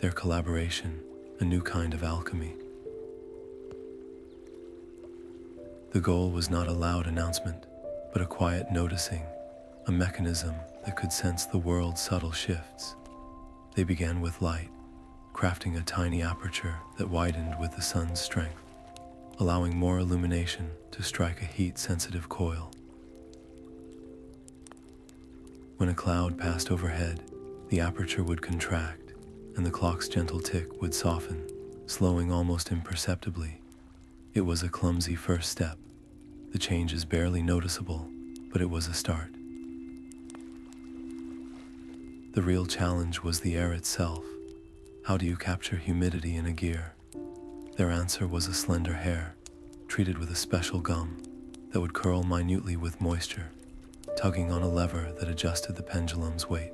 their collaboration a new kind of alchemy. The goal was not a loud announcement, but a quiet noticing, a mechanism that could sense the world's subtle shifts. They began with light, crafting a tiny aperture that widened with the sun's strength, allowing more illumination to strike a heat-sensitive coil. When a cloud passed overhead, the aperture would contract, and the clock's gentle tick would soften, slowing almost imperceptibly. It was a clumsy first step, the changes barely noticeable, but it was a start. The real challenge was the air itself. How do you capture humidity in a gear? Their answer was a slender hair, treated with a special gum that would curl minutely with moisture, tugging on a lever that adjusted the pendulum's weight.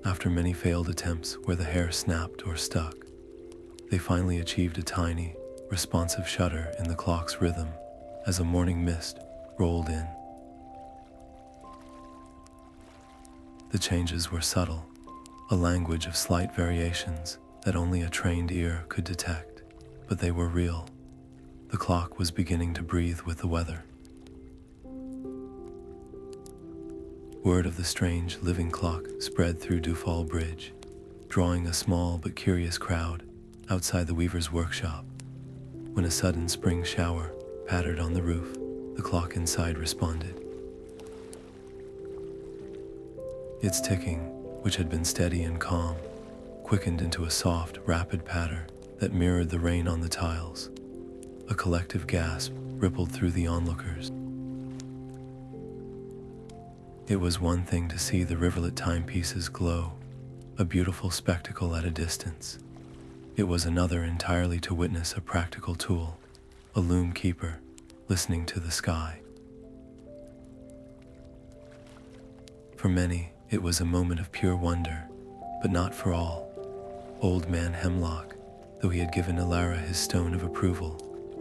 After many failed attempts where the hair snapped or stuck, they finally achieved a tiny, responsive shudder in the clock's rhythm as a morning mist rolled in. The changes were subtle, a language of slight variations that only a trained ear could detect, but they were real. The clock was beginning to breathe with the weather. Word of the strange living clock spread through Dewfall Bridge, drawing a small but curious crowd outside the weaver's workshop. When a sudden spring shower pattered on the roof, the clock inside responded. Its ticking, which had been steady and calm, quickened into a soft, rapid patter that mirrored the rain on the tiles. A collective gasp rippled through the onlookers. It was one thing to see the Riverlit Timepieces glow, a beautiful spectacle at a distance. It was another entirely to witness a practical tool, a Loomkeeper, listening to the sky. For many, it was a moment of pure wonder, but not for all. Old man Hemlock, though he had given Elara his stone of approval,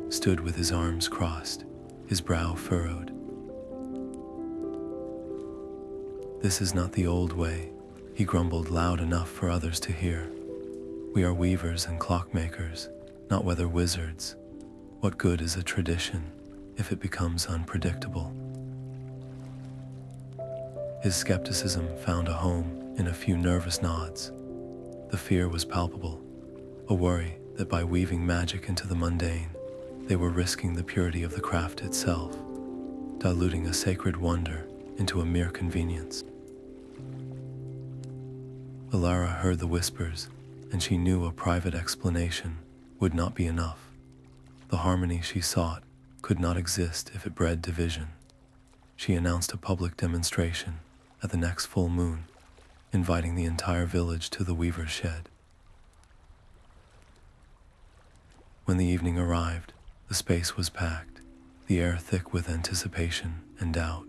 stood with his arms crossed, his brow furrowed. "This is not the old way," he grumbled loud enough for others to hear. "We are weavers and clockmakers, not weather wizards. What good is a tradition if it becomes unpredictable?" His skepticism found a home in a few nervous nods. The fear was palpable, a worry that by weaving magic into the mundane, they were risking the purity of the craft itself, diluting a sacred wonder into a mere convenience. Elara heard the whispers, and she knew a private explanation would not be enough. The harmony she sought could not exist if it bred division. She announced a public demonstration at the next full moon, inviting the entire village to the weaver's shed. When the evening arrived, the space was packed, the air thick with anticipation and doubt.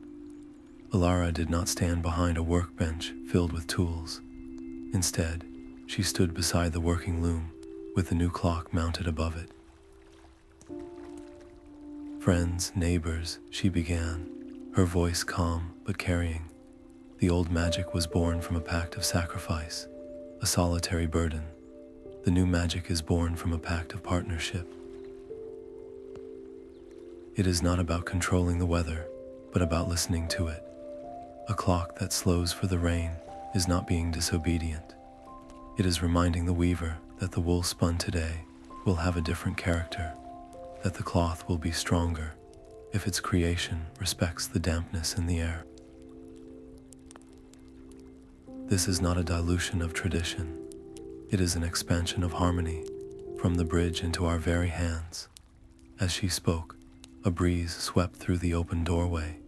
Elara did not stand behind a workbench filled with tools. Instead, she stood beside the working loom, with the new clock mounted above it. "Friends, neighbors," she began, her voice calm but carrying. "The old magic was born from a pact of sacrifice, a solitary burden. The new magic is born from a pact of partnership. It is not about controlling the weather, but about listening to it. A clock that slows for the rain is not being disobedient. It is reminding the weaver that the wool spun today will have a different character, that the cloth will be stronger if its creation respects the dampness in the air. This is not a dilution of tradition. It is an expansion of harmony, from the bridge into our very hands." As she spoke, a breeze swept through the open doorway,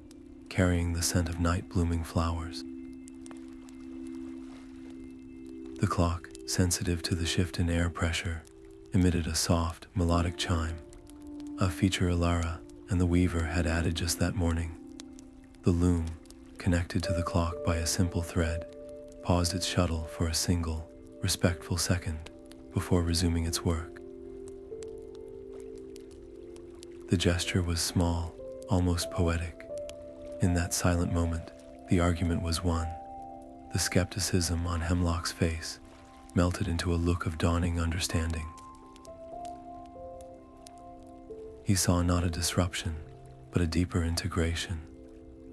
carrying the scent of night-blooming flowers. The clock, sensitive to the shift in air pressure, emitted a soft, melodic chime, a feature Elara and the weaver had added just that morning. The loom, connected to the clock by a simple thread, paused its shuttle for a single, respectful second before resuming its work. The gesture was small, almost poetic. In that silent moment, the argument was won. The skepticism on Hemlock's face melted into a look of dawning understanding. He saw not a disruption, but a deeper integration,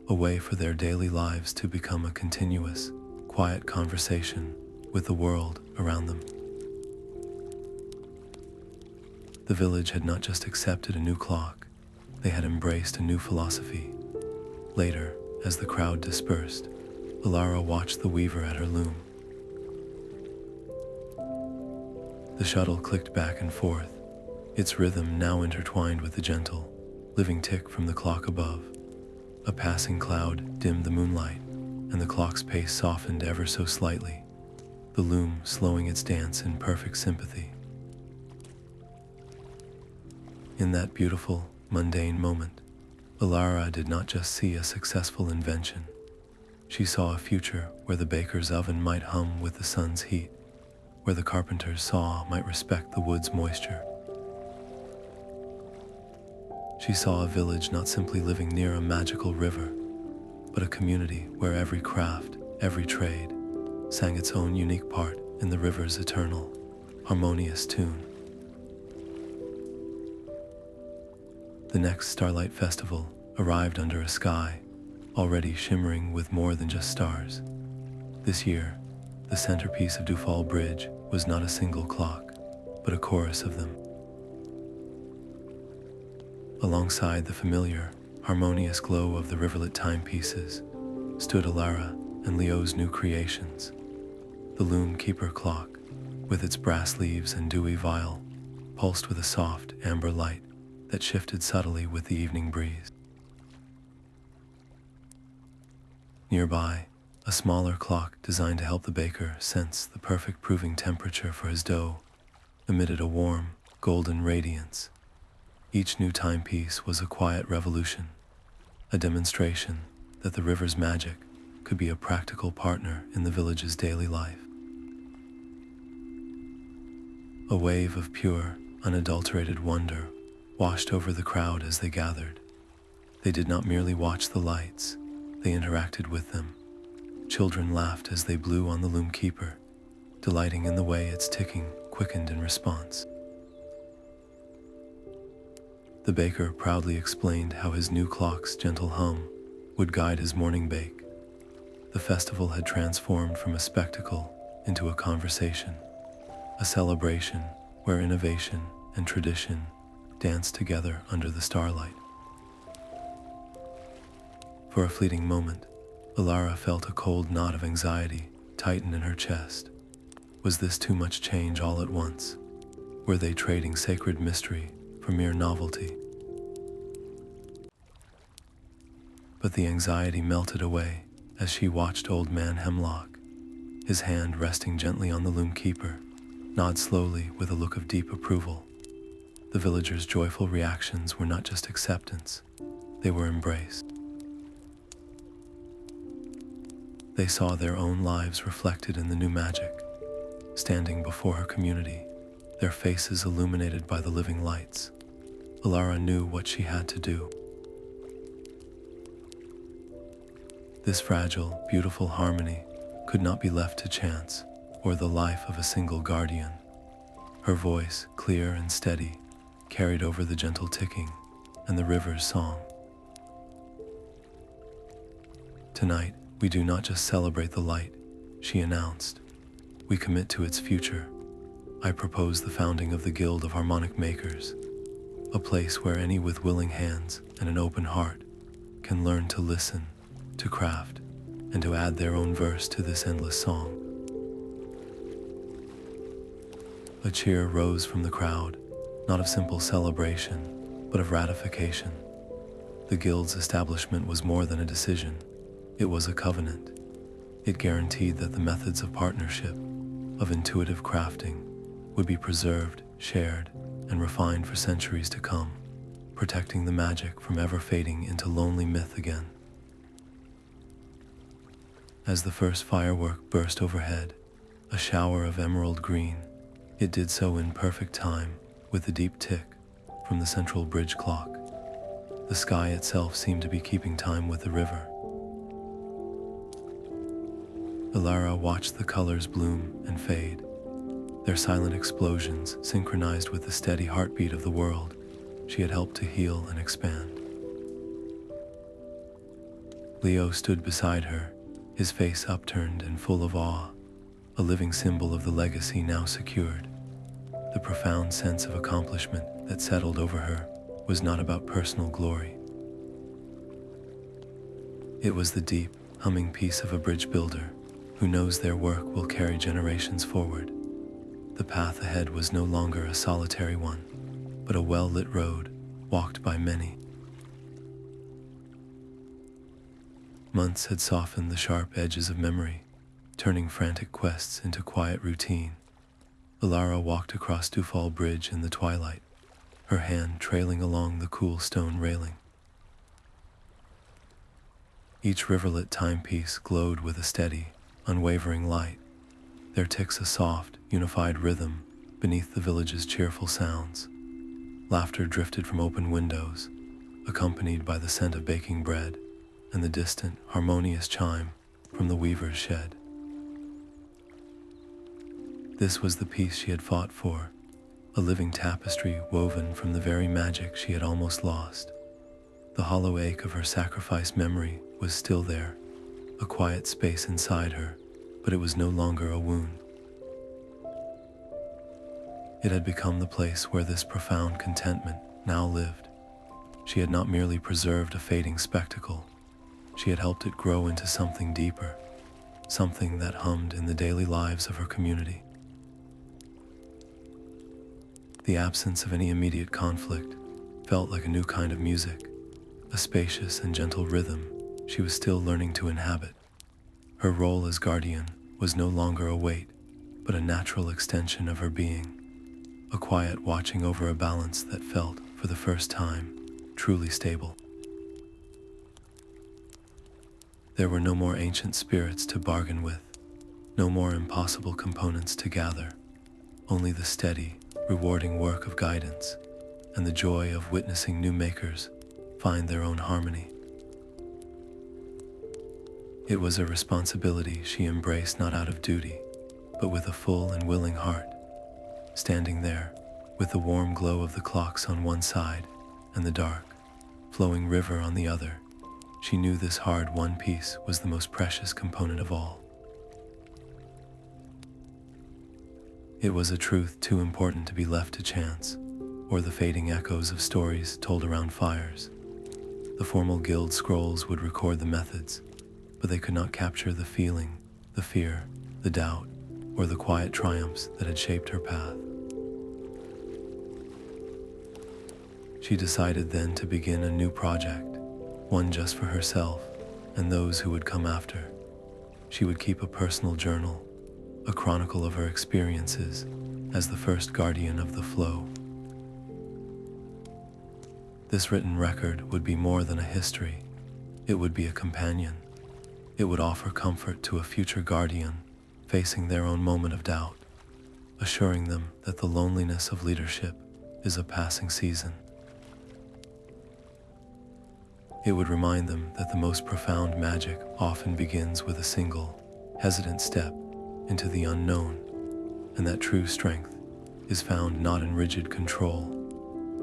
a way for their daily lives to become a continuous, quiet conversation with the world around them. The village had not just accepted a new clock, they had embraced a new philosophy. Later, as the crowd dispersed, Elara watched the weaver at her loom. The shuttle clicked back and forth, its rhythm now intertwined with the gentle, living tick from the clock above. A passing cloud dimmed the moonlight, and the clock's pace softened ever so slightly, the loom slowing its dance in perfect sympathy. In that beautiful, mundane moment, Elara did not just see a successful invention. She saw a future where the baker's oven might hum with the sun's heat, where the carpenter's saw might respect the wood's moisture. She saw a village not simply living near a magical river, but a community where every craft, every trade, sang its own unique part in the river's eternal, harmonious tune. The next Starlight Festival arrived under a sky already shimmering with more than just stars. This year, the centerpiece of Dewfall Bridge was not a single clock, but a chorus of them. Alongside the familiar, harmonious glow of the Riverlit Timepieces stood Elara and Leo's new creations, the Loomkeeper clock, with its brass leaves and dewy vial, pulsed with a soft amber light that shifted subtly with the evening breeze. Nearby, a smaller clock designed to help the baker sense the perfect proving temperature for his dough emitted a warm, golden radiance. Each new timepiece was a quiet revolution, a demonstration that the river's magic could be a practical partner in the village's daily life. A wave of pure, unadulterated wonder washed over the crowd as they gathered. They did not merely watch the lights, they interacted with them. Children laughed as they blew on the Loomkeeper, delighting in the way its ticking quickened in response. The baker proudly explained how his new clock's gentle hum would guide his morning bake. The festival had transformed from a spectacle into a conversation, a celebration where innovation and tradition danced together under the starlight. For a fleeting moment, Elara felt a cold knot of anxiety tighten in her chest. Was this too much change all at once? Were they trading sacred mystery for mere novelty? But the anxiety melted away as she watched old man Hemlock, his hand resting gently on the Loomkeeper, nod slowly with a look of deep approval. The villagers' joyful reactions were not just acceptance, they were embrace. They saw their own lives reflected in the new magic, standing before her community, their faces illuminated by the living lights. Elara knew what she had to do. This fragile, beautiful harmony could not be left to chance or the life of a single guardian. Her voice, clear and steady, carried over the gentle ticking and the river's song. Tonight, we do not just celebrate the light, she announced. We commit to its future. I propose the founding of the Guild of Harmonic Makers, a place where any with willing hands and an open heart can learn to listen, to craft, and to add their own verse to this endless song. A cheer rose from the crowd, not of simple celebration, but of ratification. The Guild's establishment was more than a decision. It was a covenant. It guaranteed that the methods of partnership, of intuitive crafting, would be preserved, shared, and refined for centuries to come, protecting the magic from ever fading into lonely myth again. As the first firework burst overhead, a shower of emerald green, it did so in perfect time with the deep tick from the central bridge clock. The sky itself seemed to be keeping time with the river. Elara watched the colors bloom and fade, their silent explosions synchronized with the steady heartbeat of the world she had helped to heal and expand. Leo stood beside her, his face upturned and full of awe, a living symbol of the legacy now secured. The profound sense of accomplishment that settled over her was not about personal glory. It was the deep, humming peace of a bridge builder who knows their work will carry generations forward. The path ahead was no longer a solitary one, but a well-lit road walked by many. Months had softened the sharp edges of memory, turning frantic quests into quiet routine. Elara walked across Dewfall Bridge in the twilight, her hand trailing along the cool stone railing. Each Riverlit timepiece glowed with a steady, unwavering light, their ticks a soft, unified rhythm beneath the village's cheerful sounds. Laughter drifted from open windows, accompanied by the scent of baking bread and the distant, harmonious chime from the weaver's shed. This was the piece she had fought for, a living tapestry woven from the very magic she had almost lost. The hollow ache of her sacrificed memory was still there, a quiet space inside her, but it was no longer a wound. It had become the place where this profound contentment now lived. She had not merely preserved a fading spectacle, she had helped it grow into something deeper, something that hummed in the daily lives of her community. The absence of any immediate conflict felt like a new kind of music, a spacious and gentle rhythm she was still learning to inhabit. Her role as guardian was no longer a weight, but a natural extension of her being, a quiet watching over a balance that felt, for the first time, truly stable. There were no more ancient spirits to bargain with, no more impossible components to gather, only the steady, rewarding work of guidance and the joy of witnessing new makers find their own harmony. It was a responsibility she embraced not out of duty, but with a full and willing heart. Standing there, with the warm glow of the clocks on one side and the dark, flowing river on the other, she knew this hard-won piece was the most precious component of all. It was a truth too important to be left to chance, or the fading echoes of stories told around fires. The formal guild scrolls would record the methods, but they could not capture the feeling, the fear, the doubt, or the quiet triumphs that had shaped her path. She decided then to begin a new project, one just for herself and those who would come after. She would keep a personal journal, a chronicle of her experiences as the first guardian of the flow. This written record would be more than a history. It would be a companion. It would offer comfort to a future guardian facing their own moment of doubt, assuring them that the loneliness of leadership is a passing season. It would remind them that the most profound magic often begins with a single, hesitant step into the unknown, and that true strength is found not in rigid control,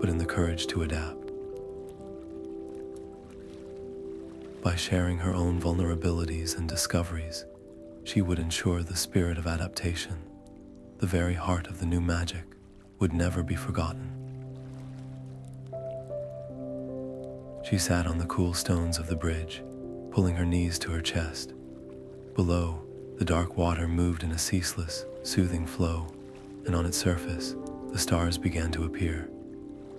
but in the courage to adapt. By sharing her own vulnerabilities and discoveries, she would ensure the spirit of adaptation, the very heart of the new magic, would never be forgotten. She sat on the cool stones of the bridge, pulling her knees to her chest. Below, the dark water moved in a ceaseless, soothing flow, and on its surface, the stars began to appear,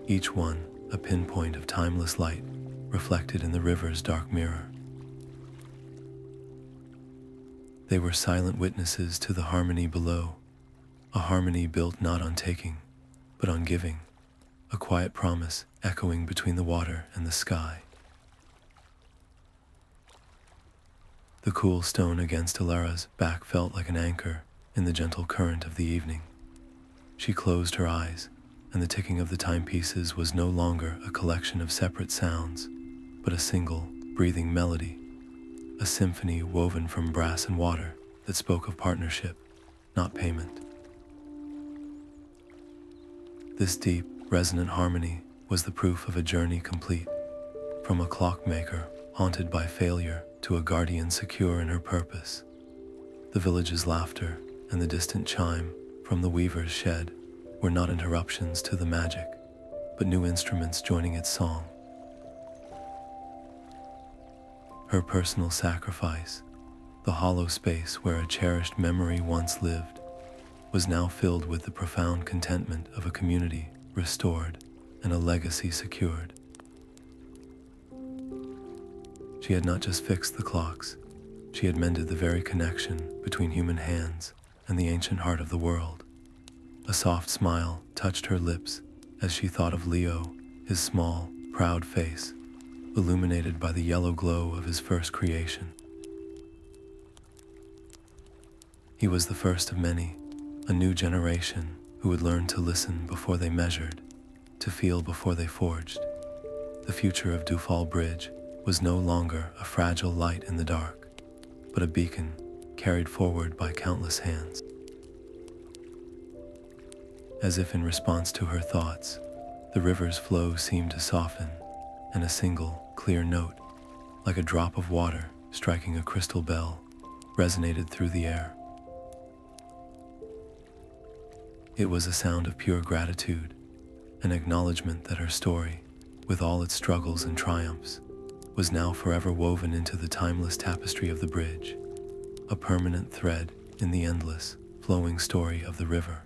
each one a pinpoint of timeless light reflected in the river's dark mirror. They were silent witnesses to the harmony below, a harmony built not on taking, but on giving, a quiet promise echoing between the water and the sky. The cool stone against Elara's back felt like an anchor in the gentle current of the evening. She closed her eyes, and the ticking of the timepieces was no longer a collection of separate sounds, but a single, breathing melody, a symphony woven from brass and water that spoke of partnership, not payment. This deep, resonant harmony was the proof of a journey complete, from a clockmaker haunted by failure to a guardian secure in her purpose. The village's laughter and the distant chime from the weaver's shed were not interruptions to the magic, but new instruments joining its song. Her personal sacrifice, the hollow space where a cherished memory once lived, was now filled with the profound contentment of a community restored and a legacy secured. She had not just fixed the clocks, she had mended the very connection between human hands and the ancient heart of the world. A soft smile touched her lips as she thought of Leo, his small, proud face, illuminated by the yellow glow of his first creation. He was the first of many, a new generation who would learn to listen before they measured, to feel before they forged. The future of Dewfall Bridge was no longer a fragile light in the dark, but a beacon carried forward by countless hands. As if in response to her thoughts, the river's flow seemed to soften, and a single, clear note, like a drop of water striking a crystal bell, resonated through the air. It was a sound of pure gratitude, an acknowledgement that her story, with all its struggles and triumphs, was now forever woven into the timeless tapestry of the bridge, a permanent thread in the endless, flowing story of the river.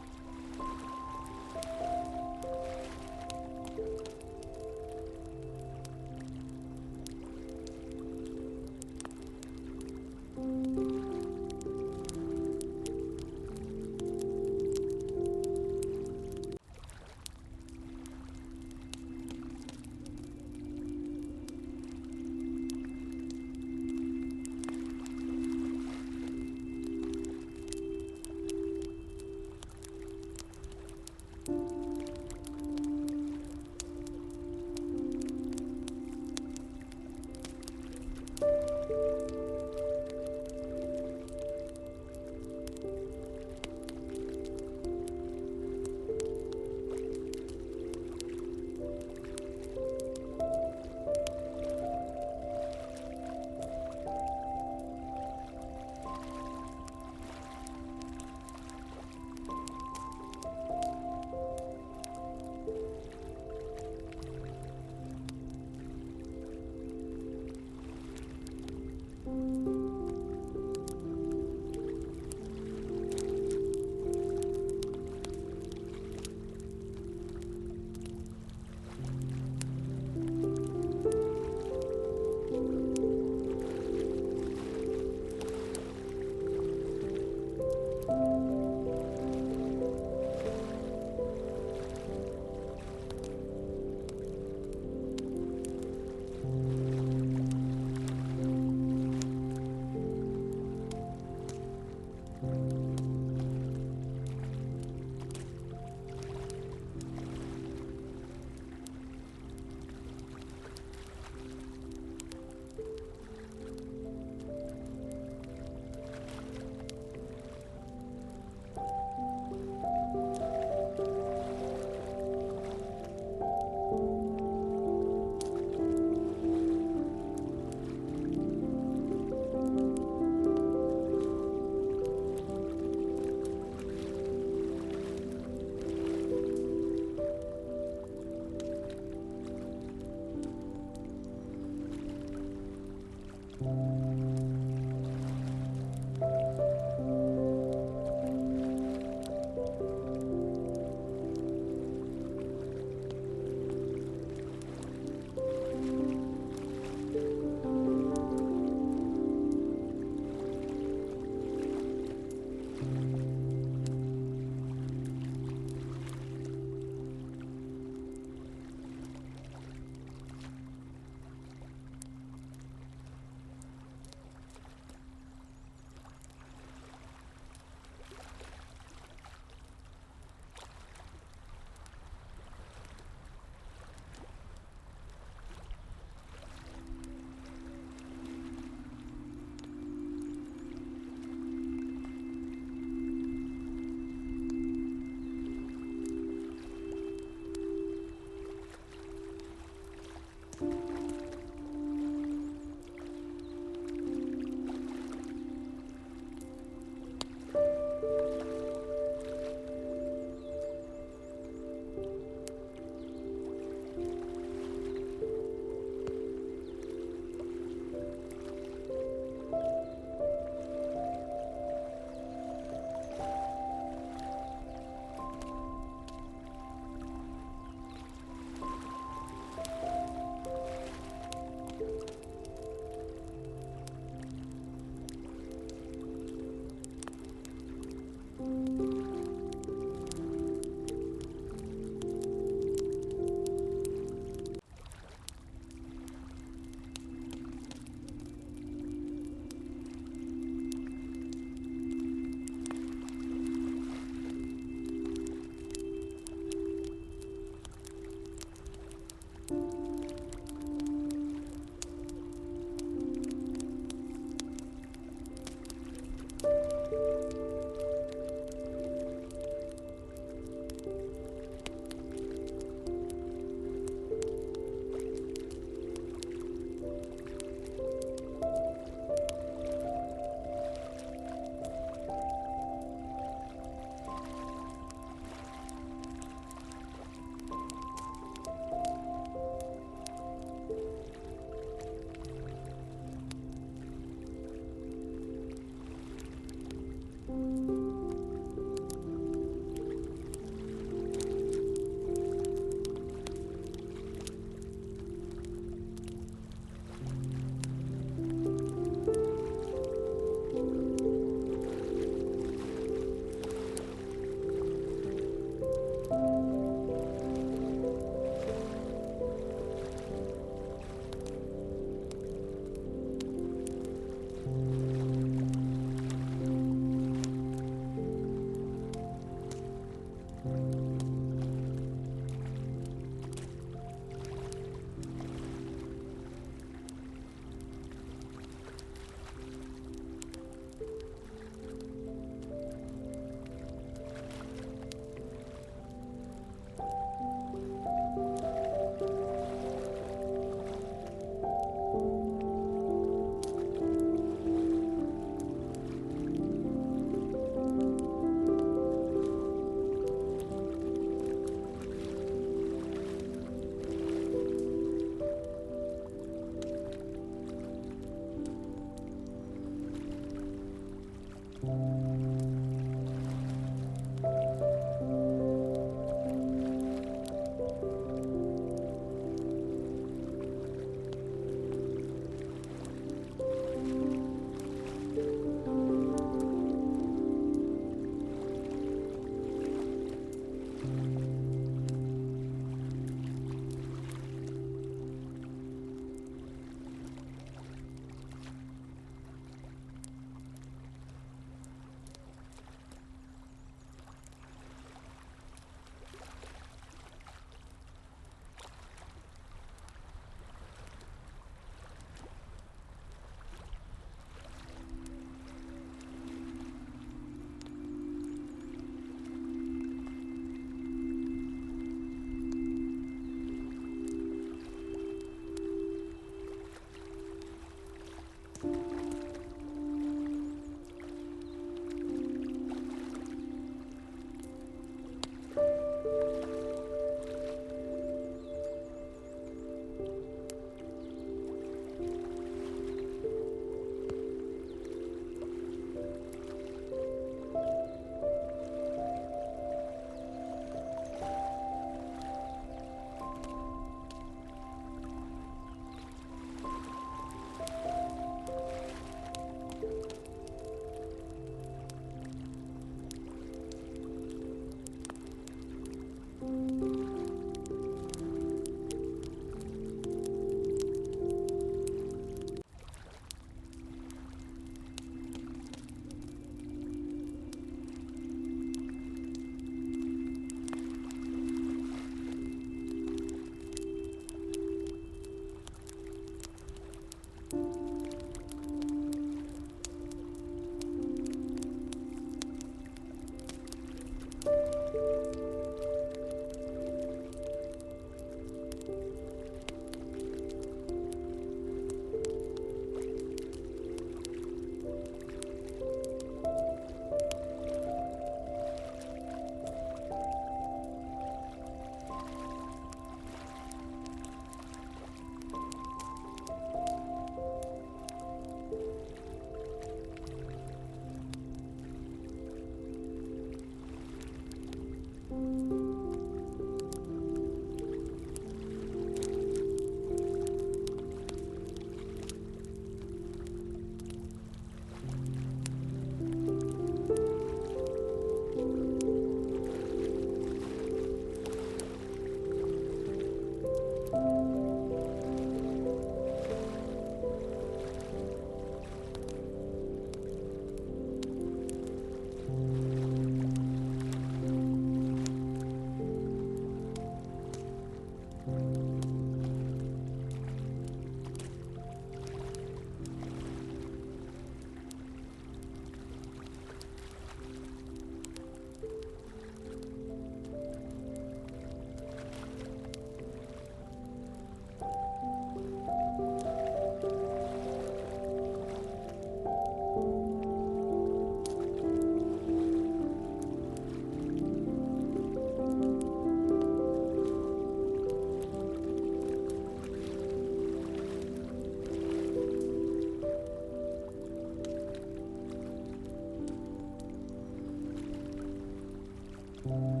you.